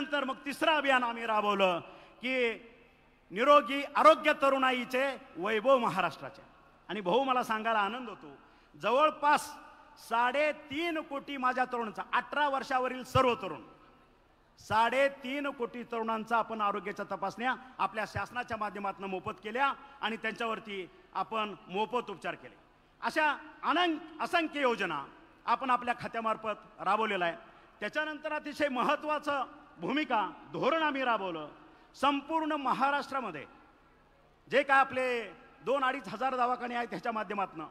त्याच्यानंतर मग तिसरं अभियान आम्ही राबवलं की निरोगी आरोग्य तरुणाईचे वैभव महाराष्ट्राचे. आणि भाऊ मला सांगायला आनंद होतो, जवळपास 3.5 कोटी माझ्या तरुणांचा 18 वर्षावरील सर्व तरुण 3.5 कोटी तरुणांचा आपण आरोग्याच्या तपासण्या आपल्या शासनाच्या माध्यमातून मोफत केल्या आणि त्यांच्यावरती आपण मोफत उपचार केले. अशा असंख्य योजना आपण आपल्या खात्यामार्फत राबवलेला आहे. त्याच्यानंतर अतिशय महत्त्वाचं भूमिका धोरण आम्ही राबवलं. संपूर्ण महाराष्ट्रामध्ये जे काय आपले 2-2.5 हजार दवाखाने आहेत त्याच्या माध्यमातून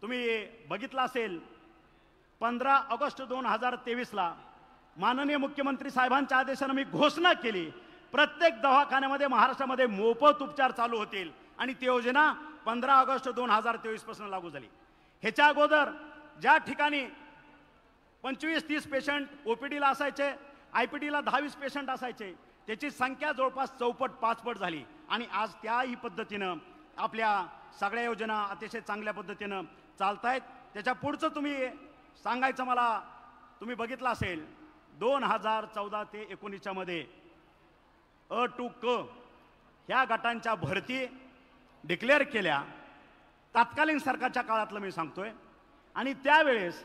तुम्ही बघितलं असेल, 15 ऑगस्ट 2023ला माननीय मुख्यमंत्री साहेबांच्या आदेशाने मी घोषणा केली, प्रत्येक दवाखान्यामध्ये महाराष्ट्रामध्ये मोफत उपचार चालू होतील आणि ती योजना 15 ऑगस्ट 2023 पासून लागू झाली. ह्याच्या अगोदर ज्या ठिकाणी 25-30 पेशंट ओपीडीला असायचे, आयपीडीला 10-20 पेशंट असायचे, त्याची संख्या जवळपास 4-5 पट झाली. आणि आज त्याही पद्धतीनं आपल्या सगळ्या योजना अतिशय चांगल्या पद्धतीनं चालत आहेत. त्याच्या पुढचं तुम्ही सांगायचं मला, तुम्ही बघितलं असेल 2014 ते 19 मध्ये अ टू क ह्या गटांच्या भरती डिक्लेअर केल्या तत्कालीन सरकारच्या काळातलं मी सांगतोय. आणि त्यावेळेस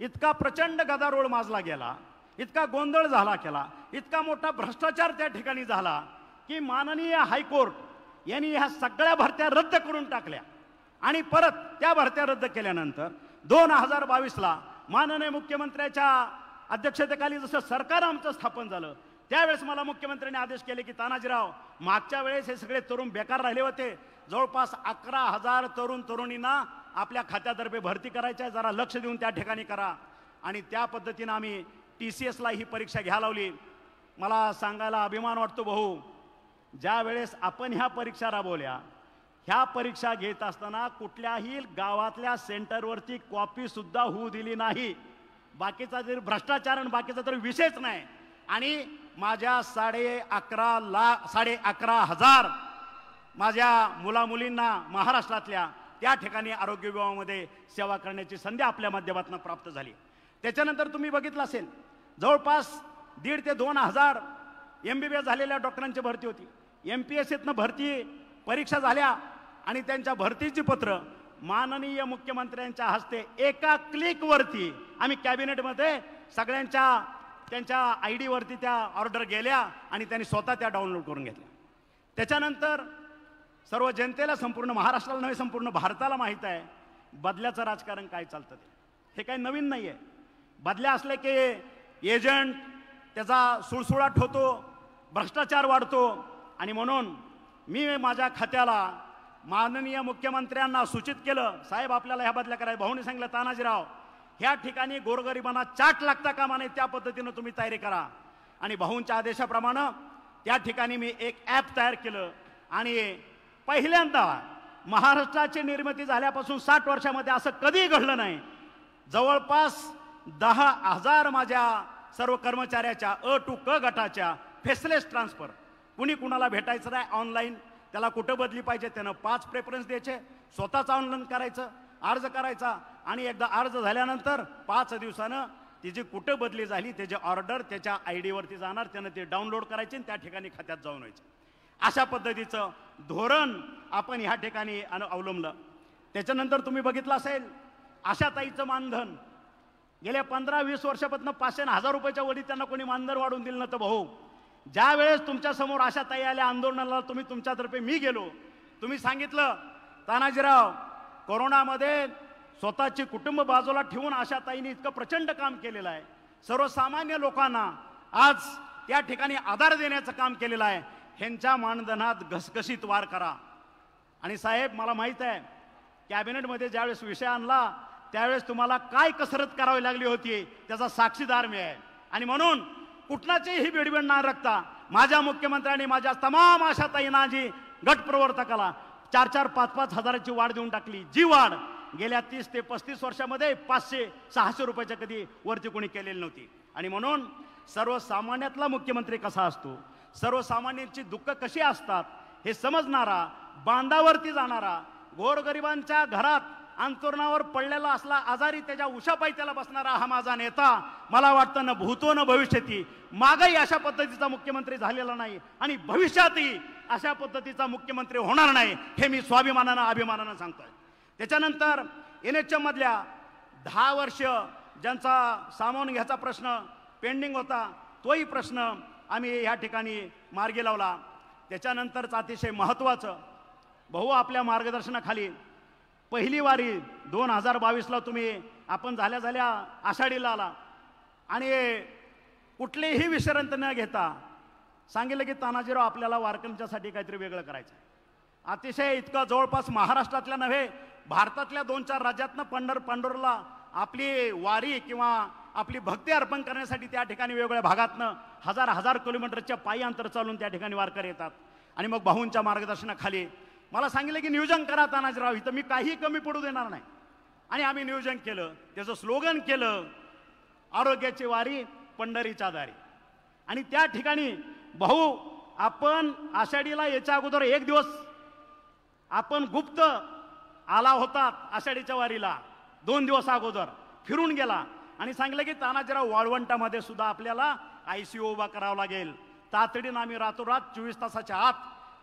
इतका प्रचंड गदारोळ माजला गेला, इतका गोंधळ झाला केला, इतका मोठा भ्रष्टाचार त्या ठिकाणी झाला की माननीय हायकोर्ट यांनी ह्या सगळ्या भरत्या रद्द करून टाकल्या. आणि परत त्या भरत्या रद्द केल्यानंतर 2022ला माननीय मुख्यमंत्र्याच्या अध्यक्षतेखाली जसं सरकार आमचं स्थापन झालं त्यावेळेस मला मुख्यमंत्र्यांनी आदेश केले की तानाजीराव, मागच्या वेळेस हे सगळे तरुण बेकार राहिले होते, जवळपास 11,000 तरुण तरुणींना आपल्या खात्यातर्फे भरती करायच्या आहे, जरा लक्ष देऊन त्या ठिकाणी करा. आणि त्या पद्धतीनं आम्ही TCSला ही परीक्षा घ्यायला लावली. मला सांगायला अभिमान वाटतो भाऊ, ज्या वेळेस आपण ह्या परीक्षा राबवल्या, ह्या परीक्षा घेत असताना कुठल्याही गावातल्या सेंटरवरती कॉपी सुद्धा होऊ दिली नाही. बाकीचा जरी भ्रष्टाचार आणि बाकीचा तरी विषयच नाही. आणि माझ्या 11,500 माझ्या मुलामुलींना महाराष्ट्रातल्या त्या ठिकाणी आरोग्य विभागामध्ये सेवा करण्याची संधी आपल्या माध्यमातून प्राप्त झाली. त्याच्यानंतर तुम्ही बघितलं असेल, जवळपास 1,500 ते 2,000 MBBS झालेल्या डॉक्टरांची भरती होती. MPSCतनं भरती परीक्षा झाल्या आणि त्यांच्या भरतीची पत्र माननीय मुख्यमंत्र्यांच्या हस्ते एका क्लिकवरती आम्ही कॅबिनेटमध्ये सगळ्यांच्या त्यांच्या ID वरती त्या ऑर्डर गेल्या आणि त्यांनी स्वतः त्या डाउनलोड करून घेतल्या. त्याच्यानंतर सर्व जनतेला, संपूर्ण महाराष्ट्राला नव्हे संपूर्ण भारताला माहीत आहे बदल्याचं राजकारण काय चालतं ते. हे काही नवीन नाही आहे. बदल्या असले की एजंट त्याचा सुळसुळाट होतो, भ्रष्टाचार वाढतो. आणि म्हणून मी माझ्या खात्याला माननीय मुख्यमंत्र्यांना सूचित केलं, साहेब आपल्याला ह्या बदल्या करायच्या. भाऊनी सांगितलं तानाजीराव, ह्या ठिकाणी गोरगरिबांना चाट लागता कामा नये, त्या पद्धतीनं तुम्ही तयारी करा. आणि भाऊंच्या आदेशाप्रमाणे त्या ठिकाणी मी एक ॲप तयार केलं. आणि पहिल्यांदा महाराष्ट्राची निर्मिती झाल्यापासून 60 वर्षामध्ये असं कधीही घडलं नाही. जवळपास 10,000 माझ्या सर्व कर्मचाऱ्याच्या अ टू क गटाच्या फेसलेस ट्रान्सफर, कुणी कुणाला भेटायचं नाही, ऑनलाईन त्याला कुठं बदली पाहिजे त्यानं 5 प्रेफरन्स द्यायचे, स्वतःच ऑनलाईन करायचं, अर्ज करायचा. आणि एकदा अर्ज झाल्यानंतर 5 दिवसानं तिची कुठं बदली झाली त्याची ऑर्डर त्याच्या ID वरती जाणार, त्यानं ते डाउनलोड करायचे आणि त्या ठिकाणी खात्यात जाऊन व्हायचं. अशा पद्धतीचं धोरण आपण ह्या ठिकाणी अवलंबलं. त्याच्यानंतर तुम्ही बघितलं असेल, आशाताईचं मानधन गेल्या 15-20 वर्षापासून 500 आणि 1000 रुपयाच्या वरी त्यांना कोणी मानधन वाढवून दिलं नव्हतं. भाऊ, ज्या वेळेस तुमच्या समोर आशाताई आल्या आंदोलनाला, तुम्ही तुमच्यातर्फे मी गेलो, तुम्ही सांगितलं तानाजीराव, कोरोनामध्ये स्वतःची कुटुंब बाजूला ठेवून आशाताईंनी इतकं प्रचंड काम केलेलं आहे, सर्वसामान्य लोकांना आज त्या ठिकाणी आधार देण्याचं काम केलेलं आहे, ह्यांच्या मानधनात घसघशीत वाढ करा. आणि साहेब, मला माहीत आहे कॅबिनेटमध्ये ज्यावेळेस विषय आणला त्यावेळेस तुम्हाला काय कसरत करावी लागली होती त्याचा साक्षीदार मी आहे. आणि म्हणून कुठनाचीही बेडबेड न राखता माझ्या मुख्यमंत्र्यांनी माझ्या तमाम आशाताईंना जी गटप्रवर्तकाला 4-4, 5-5 हजाराची वाढ देऊन टाकली. जी वाढ गेल्या 30 ते 35 वर्षामध्ये 500-600 रुपयाच्या कधी वरती कोणी केलेली नव्हती. आणि म्हणून सर्वसामान्यातला मुख्यमंत्री कसा असतो, सर्वसामान्यांची दुःख कशी असतात हे समजणारा, बांधावरती जाणारा, गोरगरिबांच्या घरात अंतरुणावर पडलेला असला आजारी त्याच्या उशापायी त्याला बसणारा हा माझा नेता मला वाटतं ना भूतो न भविष्यती, मागही अशा पद्धतीचा मुख्यमंत्री झालेला नाही आणि भविष्यातही अशा पद्धतीचा मुख्यमंत्री होणार नाही, हे मी स्वाभिमानानं अभिमानानं सांगतोय. त्याच्यानंतर NHM मधल्या 10 वर्ष ज्यांचा सामावून घ्यायचा प्रश्न पेंडिंग होता, तोही प्रश्न आम्ही या ठिकाणी मार्गी लावला. त्याच्यानंतरच अतिशय महत्त्वाचं, भाऊ आपल्या मार्गदर्शनाखाली पहिली वारी 2022ला तुम्ही आपण झाल्या आषाढीला आला आणि कुठलेही विश्रांती न घेता सांगितलं की तानाजीराव आपल्याला वारकऱ्यांच्यासाठी काहीतरी वेगळं करायचं. अतिशय इतकं जवळपास महाराष्ट्रातल्या नव्हे भारतातल्या 2-4 राज्यातनं पंढरपूरला आपली वारी किंवा आपली भक्ती अर्पण करण्यासाठी त्या ठिकाणी वेगवेगळ्या भागातनं हजार किलोमीटरच्या पायी अंतर चालून त्या ठिकाणी वारकरी येतात. आणि मग भाऊंच्या मार्गदर्शनाखाली मला सांगितलं की नियोजन करा तानाजीराव, इथं मी काही कमी पडू देणार नाही. आणि आम्ही नियोजन केलं, त्याचं स्लोगन केलं, आरोग्याची वारी पंढरीच्या दारी. आणि त्या ठिकाणी भाऊ आपण आषाढीला याच्या अगोदर 1 दिवस आपण गुप्त आला होता आषाढीच्या वारीला, 2 दिवस अगोदर फिरून गेला आणि सांगितलं की तानाजीराव वाळवंटामध्ये सुद्धा आपल्याला ICU उभा करावा लागेल. तातडीनं आम्ही रातोरात 24 तासाच्या आत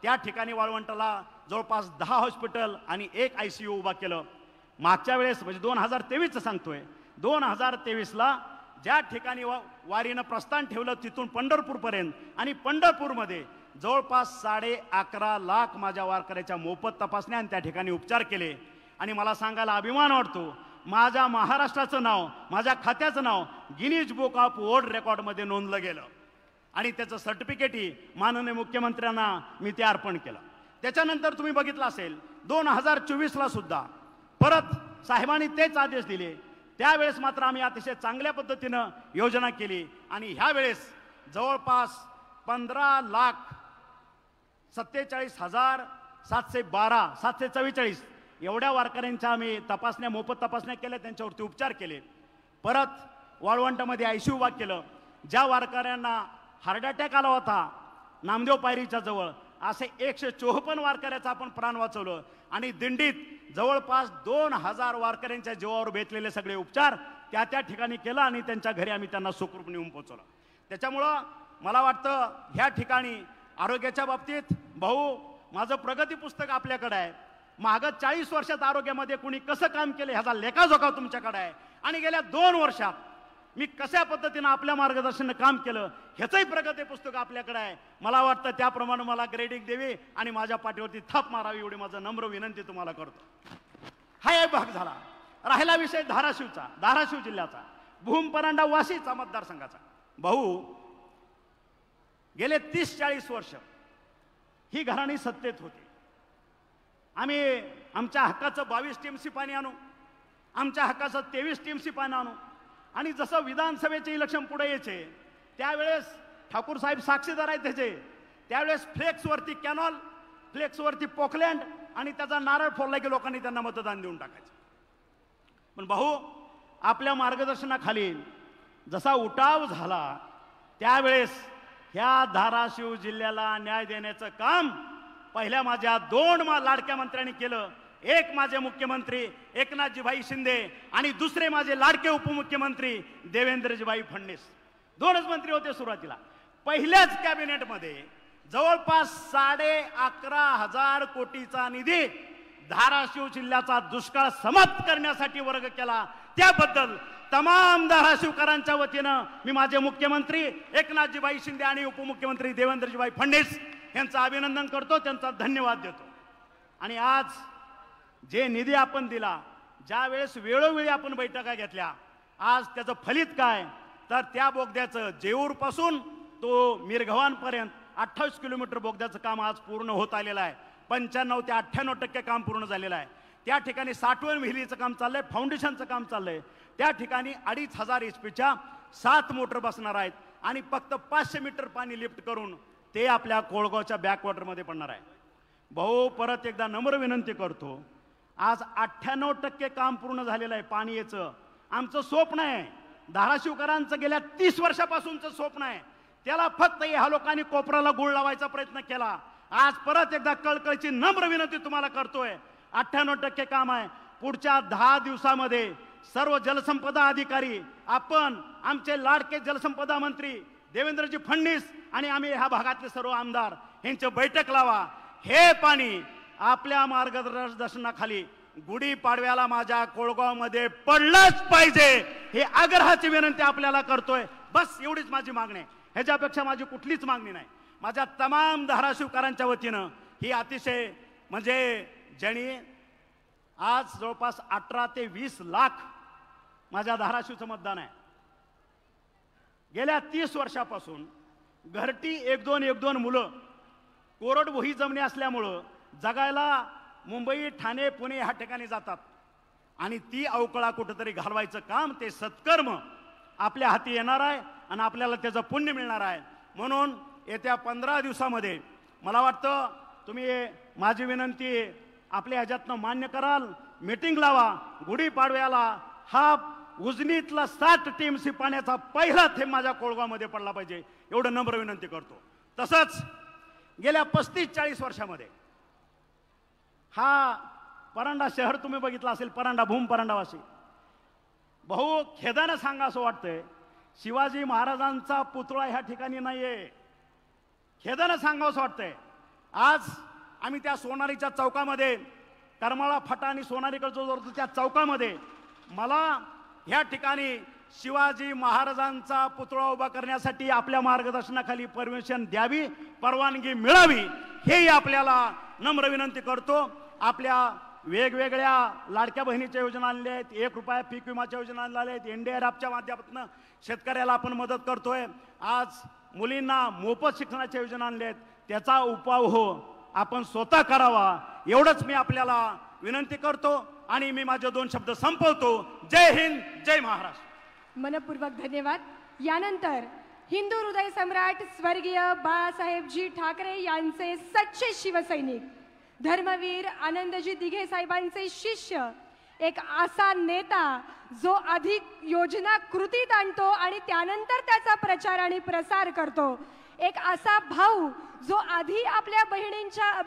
त्या ठिकाणी वाळवंटाला जवळपास 10 हॉस्पिटल आणि 1 ICU उभा केलं. मागच्या वेळेस म्हणजे 2023चं सांगतोय, 2023ला ज्या ठिकाणी वारीनं प्रस्थान ठेवलं तिथून पंढरपूरपर्यंत आणि पंढरपूरमध्ये जवळपास 11.5 लाख माझ्या वारकऱ्याच्या मोफत तपासण्या आणि त्या ठिकाणी उपचार केले. आणि मला सांगायला अभिमान वाटतो, माझ्या महाराष्ट्राचं नाव, माझ्या खात्याचं नाव गिनीज बुक ऑफ वर्ल्ड रेकॉर्डमध्ये नोंदलं गेलं आणि त्याचं सर्टिफिकेटही माननीय मुख्यमंत्र्यांना मी ते अर्पण केलं. त्याच्यानंतर तुम्ही बघितलं असेल 2024ला सुद्धा परत साहेबांनी तेच आदेश दिले. त्यावेळेस मात्र आम्ही अतिशय चांगल्या पद्धतीनं योजना केली आणि ह्या वेळेस जवळपास 15,47,744 एवढ्या वारकऱ्यांच्या आम्ही तपासण्या, मोफत तपासण्या केल्या, त्यांच्यावरती उपचार केले. परत वाळवंटामध्ये ICU उभा केलं. ज्या वारकऱ्यांना हार्ट अटॅक आला होता नामदेव पायरीच्या जवळ, असे 154 वारकऱ्याचं आपण प्राण वाचवलं आणि दिंडीत जवळपास 2000 वारकऱ्यांच्या जीवावर बेतलेले सगळे उपचार त्या ठिकाणी केलं आणि त्यांच्या घरी आम्ही त्यांना सुखरूप नेऊन पोहोचवलं. त्याच्यामुळं मला वाटतं ह्या ठिकाणी आरोग्याच्या बाबतीत भाऊ माझं प्रगती पुस्तक आपल्याकडे आहे. मागं 40 वर्षात आरोग्यामध्ये कुणी कसं काम केलं ह्याचा लेखाजोखा तुमच्याकडे आहे आणि गेल्या 2 वर्षात मी कशा पद्धतीनं आपल्या मार्गदर्शनानं काम केलं ह्याचंही प्रगती पुस्तक आपल्याकडे आहे. मला वाटतं त्याप्रमाणे मला ग्रेडिंग द्यावी आणि माझ्या पाठीवरती थाप मारावी एवढी माझं नम्र विनंती तुम्हाला करतो. हा एक भाग झाला. राहिला विषय धाराशिवचा, धाराशिव जिल्ह्याचा, भूमपरांडा वाशीचा मतदारसंघाचा. भाऊ गेले 30-40 वर्ष ही घराणी सत्तेत होती. आम्ही आमच्या हक्काचं 22 TMC पाणी आणू, आमच्या हक्काचं 23 TMC पाणी आणू आणि जसं विधानसभेचे इलेक्शन पुढे यायचे त्यावेळेस ठाकूर साहेब साक्षीदार आहेत त्याचे, त्यावेळेस फ्लेक्सवरती कॅनॉल, फ्लेक्सवरती पोकलँड आणि त्याचा नारळ फोडला की लोकांनी त्यांना मतदान देऊन टाकायचं. पण भाऊ आपल्या मार्गदर्शनाखाली जसा उठाव झाला त्यावेळेस ह्या धाराशिव जिल्ह्याला न्याय देण्याचं काम पहिल्या माझ्या 2 लाडक्या मंत्र्यांनी केलं. एक माझे मुख्यमंत्री एकनाथजीभाई शिंदे आणि दुसरे माझे लाडके उपमुख्यमंत्री देवेंद्रजीभाई फडणवीस. 2च मंत्री होते सुरुवातीला. पहिल्याच कॅबिनेटमध्ये जवळपास 11,500 कोटीचा निधी धाराशिव जिल्ह्याचा दुष्काळ समाप्त करण्यासाठी वर्ग केला. त्याबद्दल तमाम धाराशिवकरांच्या वतीनं मी माझे मुख्यमंत्री एकनाथजीभाई शिंदे आणि उपमुख्यमंत्री देवेंद्रजीभाई फडणवीस यांचं अभिनंदन करतो, त्यांचा धन्यवाद देतो. आणि आज जे निधी आपण दिला, ज्या वेळेस वेळोवेळी आपण बैठका घेतल्या, आज त्याचं फलित काय तर त्या बोगद्याचं जेऊरपासून तो मिरघवानपर्यंत 28 किलोमीटर बोगद्याचं काम आज पूर्ण होत आलेलं आहे. 95 ते 98% काम पूर्ण झालेलं आहे. त्या ठिकाणी साठवण विहिरीचं काम चाललंय, फाउंडेशनचं काम चाललंय. त्या ठिकाणी 2500 HP 7 मोटर बसणार आहेत आणि फक्त 500 मीटर पाणी लिफ्ट करून ते आपल्या कोळगावच्या बॅकवॉटरमध्ये पडणार आहे. भाऊ परत एकदा नम्र विनंती करतो, आज 98% काम पूर्ण झालेलं आहे. पाणी याचं आमचं स्वप्न आहे, धाराशिवकरांचं गेल्या 30 वर्षापासूनचं स्वप्न आहे. त्याला फक्त ह्या लोकांनी कोपराला गुळ लावायचा प्रयत्न केला. आज परत एकदा कळकळीची नम्र विनंती तुम्हाला करतोय, 98% काम आहे. पुढच्या 10 दिवसामध्ये सर्व जलसंपदा अधिकारी, आपण आमचे लाडके जलसंपदा मंत्री देवेंद्रजी फडणवीस आणि आम्ही ह्या भागातले सर्व आमदार यांची बैठक लावा. हे पाणी आपल्या मार्गदर्शनाखाली गुढीपाडव्याला माझ्या कोळगावमध्ये पडलंच पाहिजे, हे आग्रहाची विनंती आपल्याला करतोय. बस एवढीच माझी मागणी आहे, ह्याच्यापेक्षा माझी कुठलीच मागणी नाही. माझ्या तमाम धाराशिवकरांच्या वतीनं ही अतिशय म्हणजे ज्यांनी आज जवळपास 18 ते 20 लाख माझ्या धाराशिवचं मतदान आहे. गेल्या 30 वर्षापासून घरटी 1-2 मुलं कोरडवाहू जमिनी असल्यामुळं जगायला मुंबई, ठाणे, पुणे ह्या ठिकाणी जातात आणि ती अवकळा कुठंतरी घालवायचं काम, ते सत्कर्म आपल्या हाती येणार आहे आणि आपल्याला त्याचं पुण्य मिळणार आहे. म्हणून येत्या 15 दिवसामध्ये मला वाटतं तुम्ही माझी विनंती आपल्या ह्याच्यातनं मान्य कराल. मीटिंग लावा. गुढीपाडव्याला हा उजनीतला 7 टीएमसी पाण्याचा पहिला थेंब माझ्या कोळगावमध्ये पडला पाहिजे, एवढं नम्र विनंती करतो. तसंच गेल्या 35-40 वर्षामध्ये हा परांडा शहर तुम्ही बघितलं असेल, परांडा भूम परांडावासी. भाऊ खेदानं सांगा असं वाटतंय शिवाजी महाराजांचा पुतळा ह्या ठिकाणी नाहीये. खेदानं सांगावं असं वाटतंय. आज आम्ही त्या सोनारीच्या चौकामध्ये, करमाळा फाटा आणि सोनारीकडे जो त्या चौकामध्ये मला ह्या ठिकाणी शिवाजी महाराजांचा पुतळा उभा करण्यासाठी आपल्या मार्गदर्शनाखाली परमिशन द्यावी, परवानगी मिळावी, हेही आपल्याला नम्र विनंती करतो. आपल्या वेगवेगळ्या लाडक्या बहिणीच्या योजना आणल्या आहेत, 1 रुपया पीक विमाच्या योजना आणल्या आहेत, NDRFच्या माध्यमातून शेतकऱ्याला आपण मदत करतोय. आज मुलींना मोफत शिक्षणाच्या योजना आणल्या आहेत, त्याचा उपभोग आपण स्वतः करावा, एवढंच मी आपल्याला विनंती करतो आणि मी माझे 2 शब्द संपवतो. जय हिंद, जय महाराष्ट्र. मनपूर्वक धन्यवाद. यानंतर हिंदू हृदय सम्राट स्वर्गीय बाळासाहेबजी ठाकरे यांचे सच्चे शिवसैनिक, धर्मवीर आनंदजी दिघे साहेबांचे शिष्य, एक असा नेता जो अधिक योजना कृतीत आणतो आणि त्यानंतर त्याचा प्रचार आणि प्रसार करतो, एक असा भाऊ जो आधी आपल्या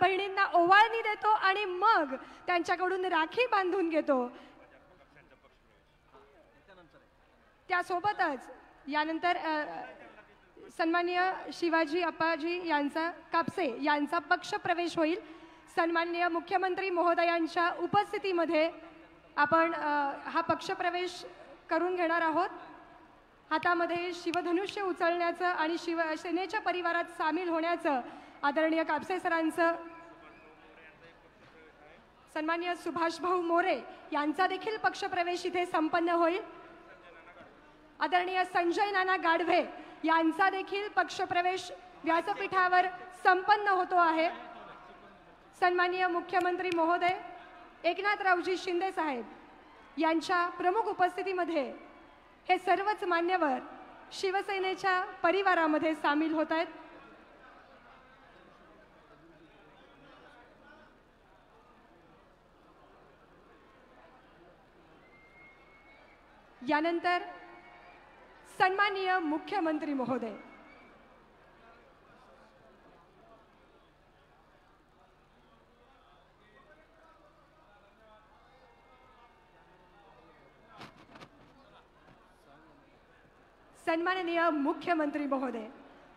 बहिणींना ओवाळणी देतो आणि मग त्यांच्याकडून राखी बांधून घेतो. त्यासोबतच यानंतर सन्माननीय शिवाजी अप्पाजी यांचा कापसे यांचा पक्ष प्रवेश होईल. सन्माननीय मुख्यमंत्री महोदयांच्या उपस्थितीमध्ये आपण हा पक्ष प्रवेश करून घेणार आहोत. हातामध्ये शिवधनुष्य उचलण्याचं आणि शिवसेनेच्या परिवारात सामील होण्याचं आदरणीय कापसे सरांचं, सन्माननीय सुभाष भाऊ मोरे यांचा देखील पक्षप्रवेश इथे संपन्न होईल. आदरणीय संजय नाना गाढवे यांचा देखील पक्षप्रवेश व्यासपीठावर संपन्न होतो आहे. सन्माननीय मुख्यमंत्री महोदय एकनाथरावजी शिंदे साहेब यांच्या प्रमुख उपस्थितीमध्ये हे सर्वच मान्यवर शिवसेनेच्या परिवारामध्ये सामील होत आहेत. यानंतर सन्माननीय मुख्यमंत्री महोदय सन्माननीय मुख्यमंत्री महोदय,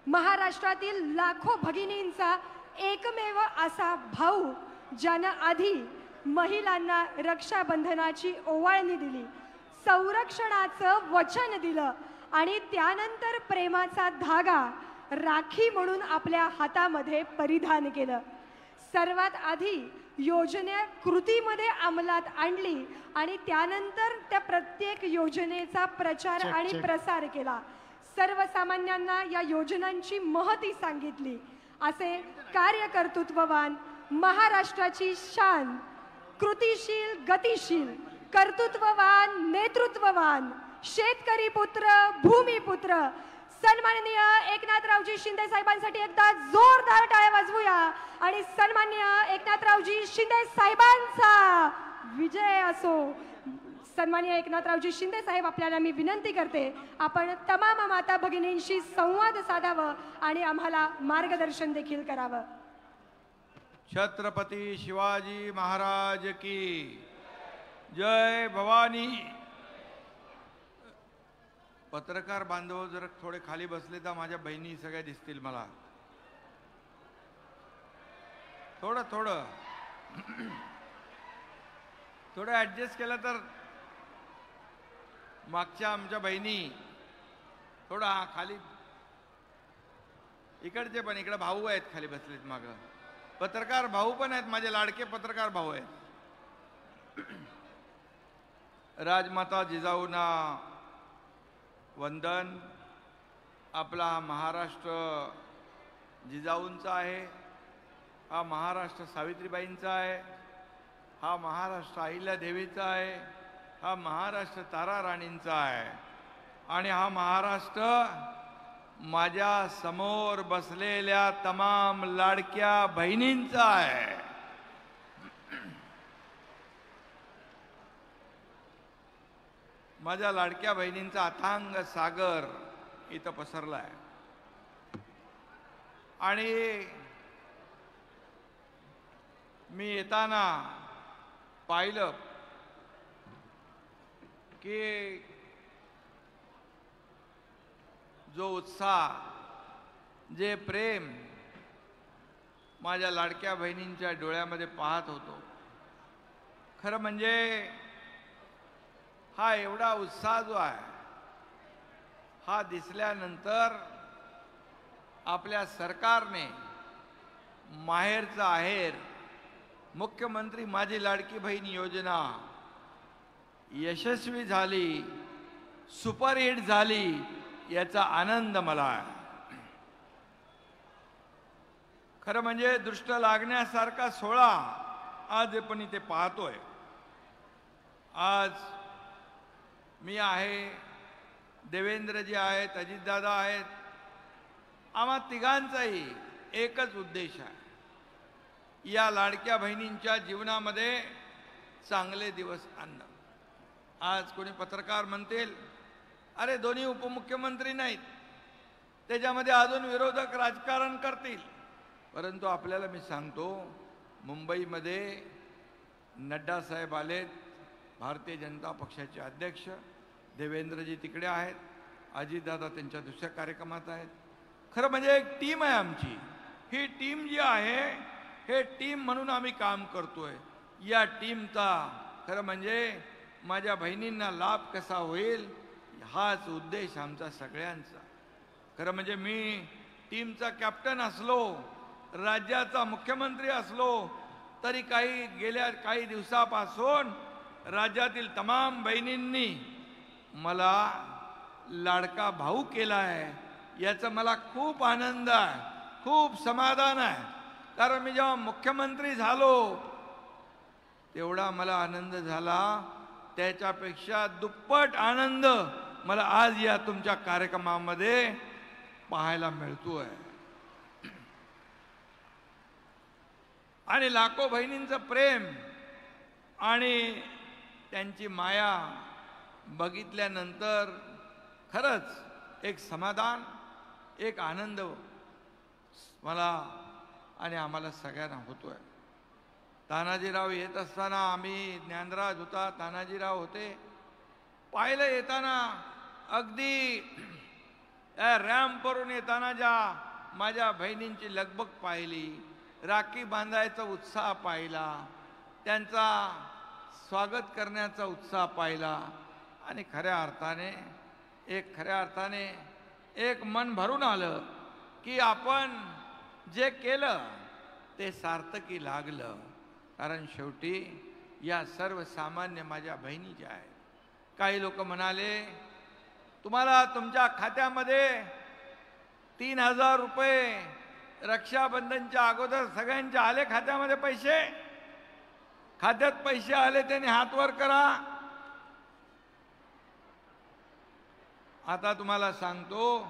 महाराष्ट्रातील लाखो भगिनींचा एकमेव असा भाऊ ज्यानं आधी महिलांना रक्षाबंधनाची ओवाळणी दिली, संरक्षणाचं वचन दिलं आणि त्यानंतर प्रेमाचा धागा राखी म्हणून आपल्या हातामध्ये परिधान केलं. सर्वात आधी योजना कृतीमध्ये अंमलात आणली आणि त्यानंतर त्या प्रत्येक योजनेचा प्रचार आणि प्रसार केला. सर्वसामान्यांना या योजनांची महती सांगितली. असे कार्यकर्तृत्ववान, महाराष्ट्राची शान, कृतिशील, गतिशील, कर्तृत्ववान, नेतृत्ववान, शेतकरी पुत्र, भूमिपुत्र सन्माननीय एकनाथरावजी शिंदे साहेबांसाठी एकदा जोरदार टाळ्या वाजवूया आणि सन्माननीय एकनाथरावजी शिंदे साहेबांचा विजय असो. सन्माननीय एकनाथरावजी शिंदे साहेब, आपल्याला मी विनंती करते आपण तमाम माता भगिनींशी संवाद साधावा आणि आम्हाला मार्गदर्शन देखील करावं. छत्रपती शिवाजी महाराज की जय. भवानी पत्रकार बांधव जर थोडे खाली बसले तर माझ्या बहिणी सगळ्या दिसतील मला. थोडं थोडं थोडं ॲडजस्ट केलं तर. मागच्या आमच्या बहिणी थोडा खाली, इकडचे पण, इकडे भाऊ आहेत खाली बसलेत मागं, पत्रकार भाऊ पण आहेत, माझे लाडके पत्रकार भाऊ आहेत. राजमाता जिजाऊंना वंदन. आपला हा महाराष्ट्र जिजाऊंचा आहे, हा महाराष्ट्र सावित्रीबाईंचा आहे, हा महाराष्ट्र अहिल्यादेवीचा आहे, हा महाराष्ट्र तारा राणींचा आहे, आणि हा महाराष्ट्र माझ्या समोर बसलेल्या तमाम लाडक्या बहिणींचा आहे. माझ्या लाडक्या बहिणींचा अथांग सागर इथं पसरला आहे. आणि मी येताना पाहिलं की जो उत्साह, जे प्रेम माझ्या लाडक्या बहिणींच्या डोळ्यामध्ये पाहत होतो, खरं म्हणजे हा एवढा उत्साह जो आहे हा दिसल्यानंतर आपल्या सरकारने माहेरचा आहेर, मुख्यमंत्री माझी लाडकी बहीण योजना यशस्वी झाली, सुपरहिट झाली, याचा आनंद मला आहे. खरं म्हणजे दृष्ट लागण्यासारखा सोहळा आज आपण इथे पाहतोय. आज मी आहे, देवेंद्रजी आहेत, अजितदादा आहेत. आम्हा तिघांचाही एकच उद्देश आहे, या लाडक्या बहिणींच्या जीवनामध्ये चांगले दिवस आणणं. आज कोणी पत्रकार म्हणतील, अरे दोन्ही उपमुख्यमंत्री नाहीत, त्याच्यामध्ये अजून विरोधक राजकारण करतील. परंतु आपल्याला मी सांगतो, मुंबईमध्ये नड्डा साहेब आलेत, भारतीय जनता पक्षाचे अध्यक्ष. देवेंद्रजी तिकडे आहेत, अजितदादा त्यांच्या दुसऱ्या कार्यक्रमात आहेत. खरं म्हणजे एक टीम आहे आमची. ही टीम जी आहे, हे टीम म्हणून आम्ही काम करतोय. या टीमचा खरं म्हणजे माझ्या बहिणींना लाभ कसा होईल, हाच उद्देश आमचा सगळ्यांचा. खरं म्हणजे मी टीमचा कॅप्टन असलो, राज्याचा मुख्यमंत्री असलो, तरी गेल्या काही दिवसापासून राज्यातील तमाम बहिणींनी मला लाडका भाऊ केला आहे. याचा मला खूप आनंद आहे, खूप समाधान आहे. कारण मी जेव्हा मुख्यमंत्री झालो तेवढा मला आनंद झाला, त्याच्यापेक्षा दुप्पट आनंद मला आज या तुमच्या कार्यक्रमामध्ये पाहायला मिळतोय. आणि लाखो बहिणींचं प्रेम आणि त्यांची माया बघितल्यानंतर खरंच एक समाधान, एक आनंद मला आणि आम्हाला सगळ्यांना होतोय. तानाजीराव येत असताना, आम्ही ज्ञानराज होता, तानाजीराव होते, पाहिलं येताना अगदी रॅम्पवरून येताना ज्या माझ्या बहिणींची लगबग पाहिली, राखी बांधायचा उत्साह पाहिला, त्यांचा स्वागत करण्याचा उत्साह पाहिला, आणि खऱ्या अर्थाने एक मन भरून आलं की आपण जे केलं ते सार्थकी लागलं. कारण शेवटी या सर्वसामान्य माझ्या बहिणी ज्या आहेत, काही लोक म्हणाले तुम्हाला तुमच्या खात्यामध्ये 3,000 रुपये रक्षाबंधनच्या अगोदर सगळ्यांच्या आले खात्यामध्ये पैसे? खात्यात पैसे आले त्याने हात वर करा. आता तुम्हाला सांगतो,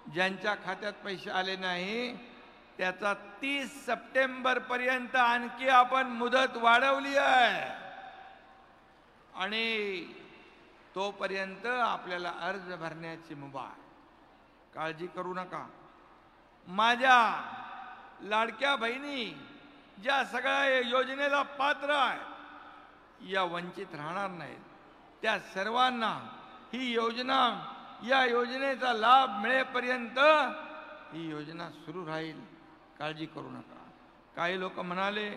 ज्यांच्या खात्यात पैसे आले नाही त्याचा 30 सप्टेंबर पर्यंत आणखी आपण मुदत वाढवली आहे, आणि तोपर्यंत आपल्याला अर्ज भरण्याची मुभा आहे. काळजी करू नका. माझ्या लाडक्या बहिणी ज्या सगळ्या योजनेला पात्र आहेत, या वंचित राहणार नाहीत. त्या सर्वांना ही योजना या योजनेचा लाभ मिळेपर्यंत ही योजना सुरू राहील, काळजी करू नका. काही लोक म्हणाले,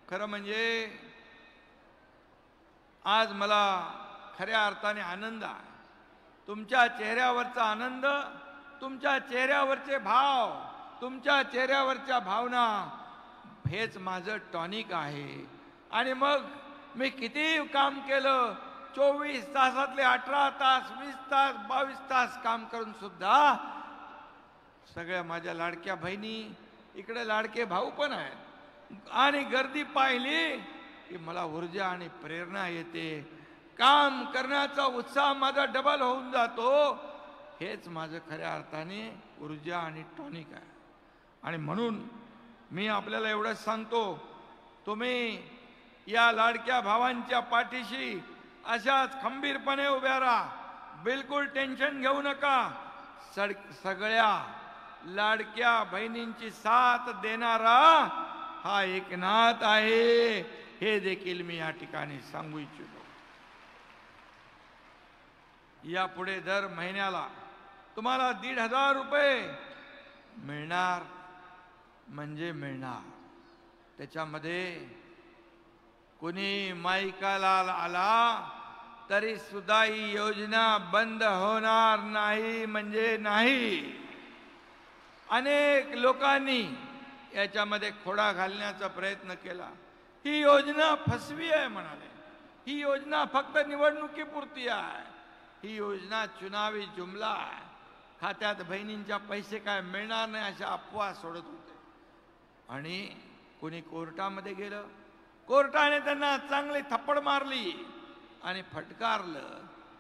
खरं म्हणजे आज मला खऱ्या अर्थाने आनंद आहे. तुमच्या चेहऱ्यावरचा आनंद, तुमच्या चेहऱ्यावरचे भाव, तुमच्या चेहऱ्यावरच्या भावना हेच माझं टॉनिक आहे. आणि मग मी किती काम केलं, 24 तासातले 18 तास, 20 तास, 22 तास काम करून सुद्धा सगळ्या माझ्या लाडक्या बहिणी, इकडे लाडके भाऊ पण आहेत, आणि गर्दी पाहिली की मला ऊर्जा आणि प्रेरणा येते. काम करण्याचा उत्साह माझा डबल होऊन जातो. हेच माझं खऱ्या अर्थाने ऊर्जा आणि टॉनिक आहे. आणि म्हणून मी आपल्याला एवढंच सांगतो, तुम्ही या लाडक्या भावांच्या पाठीशी अशाच खंबीरपणे उभ्या राहा. बिलकुल टेन्शन घेऊ नका. सगळ्या लाडक्या बहिणींची साथ देणारा हा एकनाथ आहे, हे देखील मी या ठिकाणी सांगू इच्छितो. यापुढे दर महिन्याला तुम्हाला 1,500 रुपये मिळणार म्हणजे मिळणार. त्याच्यामध्ये कोणी माईकाला आला तरी सुद्धा ही योजना बंद होणार नाही म्हणजे नाही. अनेक लोकांनी याच्यामध्ये खोडा घालण्याचा प्रयत्न केला. ही योजना फसवी आहे म्हणाले. ही योजना फक्त निवडणुकीपुरती आहे. ही योजना चुनावी जुमला आहे. खात्यात बहिणींच्या पैसे काय मिळणार नाही अशा अफवा सोडत होते. आणि कोणी कोर्टामध्ये गेलं, कोर्टाने त्यांना चांगली थप्पड मारली आणि फटकारलं.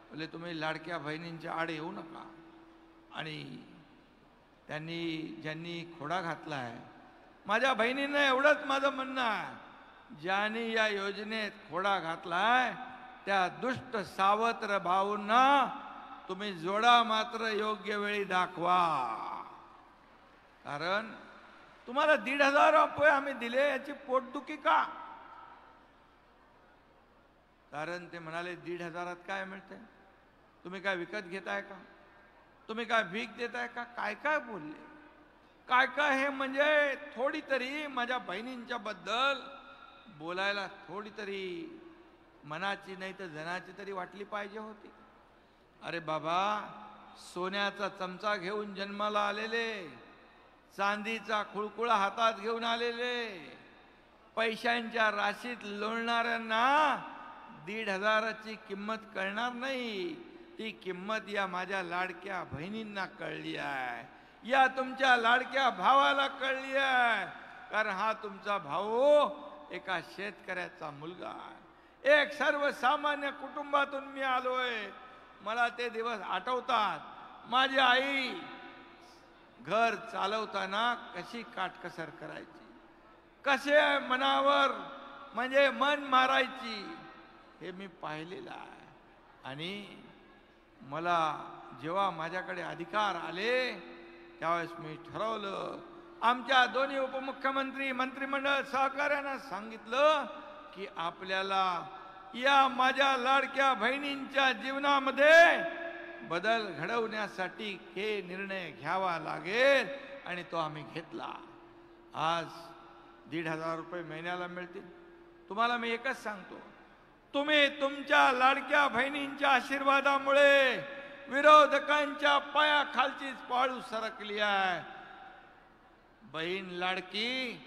बोले तुम्ही लाडक्या बहिणींच्या आड येऊ नका. आणि ज्यांनी खोडा घातलाय, माझ्या बहिणींना एवढंच माझं म्हणणं आहे, ज्यांनी या योजनेत खोडा घातलाय त्या दुष्ट सावत्र भाऊंना तुम्ही जोडा मात्र योग्य वेळी दाखवा. कारण तुम्हाला 1,500 रुपये आम्ही दिले याची पोटदुखी का? कारण ते म्हणाले 1,500 काय मिळते? तुम्ही काय विकत घेताय का? तुम्ही काय भीक देताय का? काय काय बोलले. काय काय हे म्हणजे थोडी तरी माझ्या बहिणींच्या बद्दल बोलायला थोडी तरी मनाची नाही तर जनाची तरी वाटली पाहिजे होती. अरे बाबा, सोन्याचा चमचा घेऊन जन्माला आलेले, चांदीचा खुळखुळा हातात घेऊन आलेले, पैशांच्या राशीत लोळणाऱ्यांना 1,500ची किंमत कळणार नाही. ती किंमत या माझ्या लाडक्या बहिणींना कळली आहे, या तुमच्या लाडक्या भावाला कळली आहे. कारण हा तुमचा भाऊ एका शेतकऱ्याचा मुलगा आहे. एक सर्वसामान्य कुटुंबातून मी आलोय. मला ते दिवस आठवतात. माझी आई घर चालवताना कशी काटकसर करायची, कसे मनावर म्हणजे मन मारायची, हे मी पाहिलेलं आहे. आणि मला जेव्हा माझ्याकडे अधिकार आले त्यावेळेस मी ठरवलं, आमच्या दोन्ही उपमुख्यमंत्री, मंत्रिमंडळ सहकार्यानं सांगितलं की आपल्याला या माझ्या लाडक्या बहिणींच्या जीवनामध्ये बदल घडवण्यासाठी हे निर्णय घ्यावा लागेल. आणि तो आम्ही घेतला. आज 1,500 रुपये महिन्याला मिळतील. तुम्हाला मी एकच सांगतो, तुम्ही तुमच्या लाडक्या बहिणींच्या आशीर्वादामुळे विरोधकांच्या पायाखालचीच पाळू सरकली आहे. बहीण लाडकी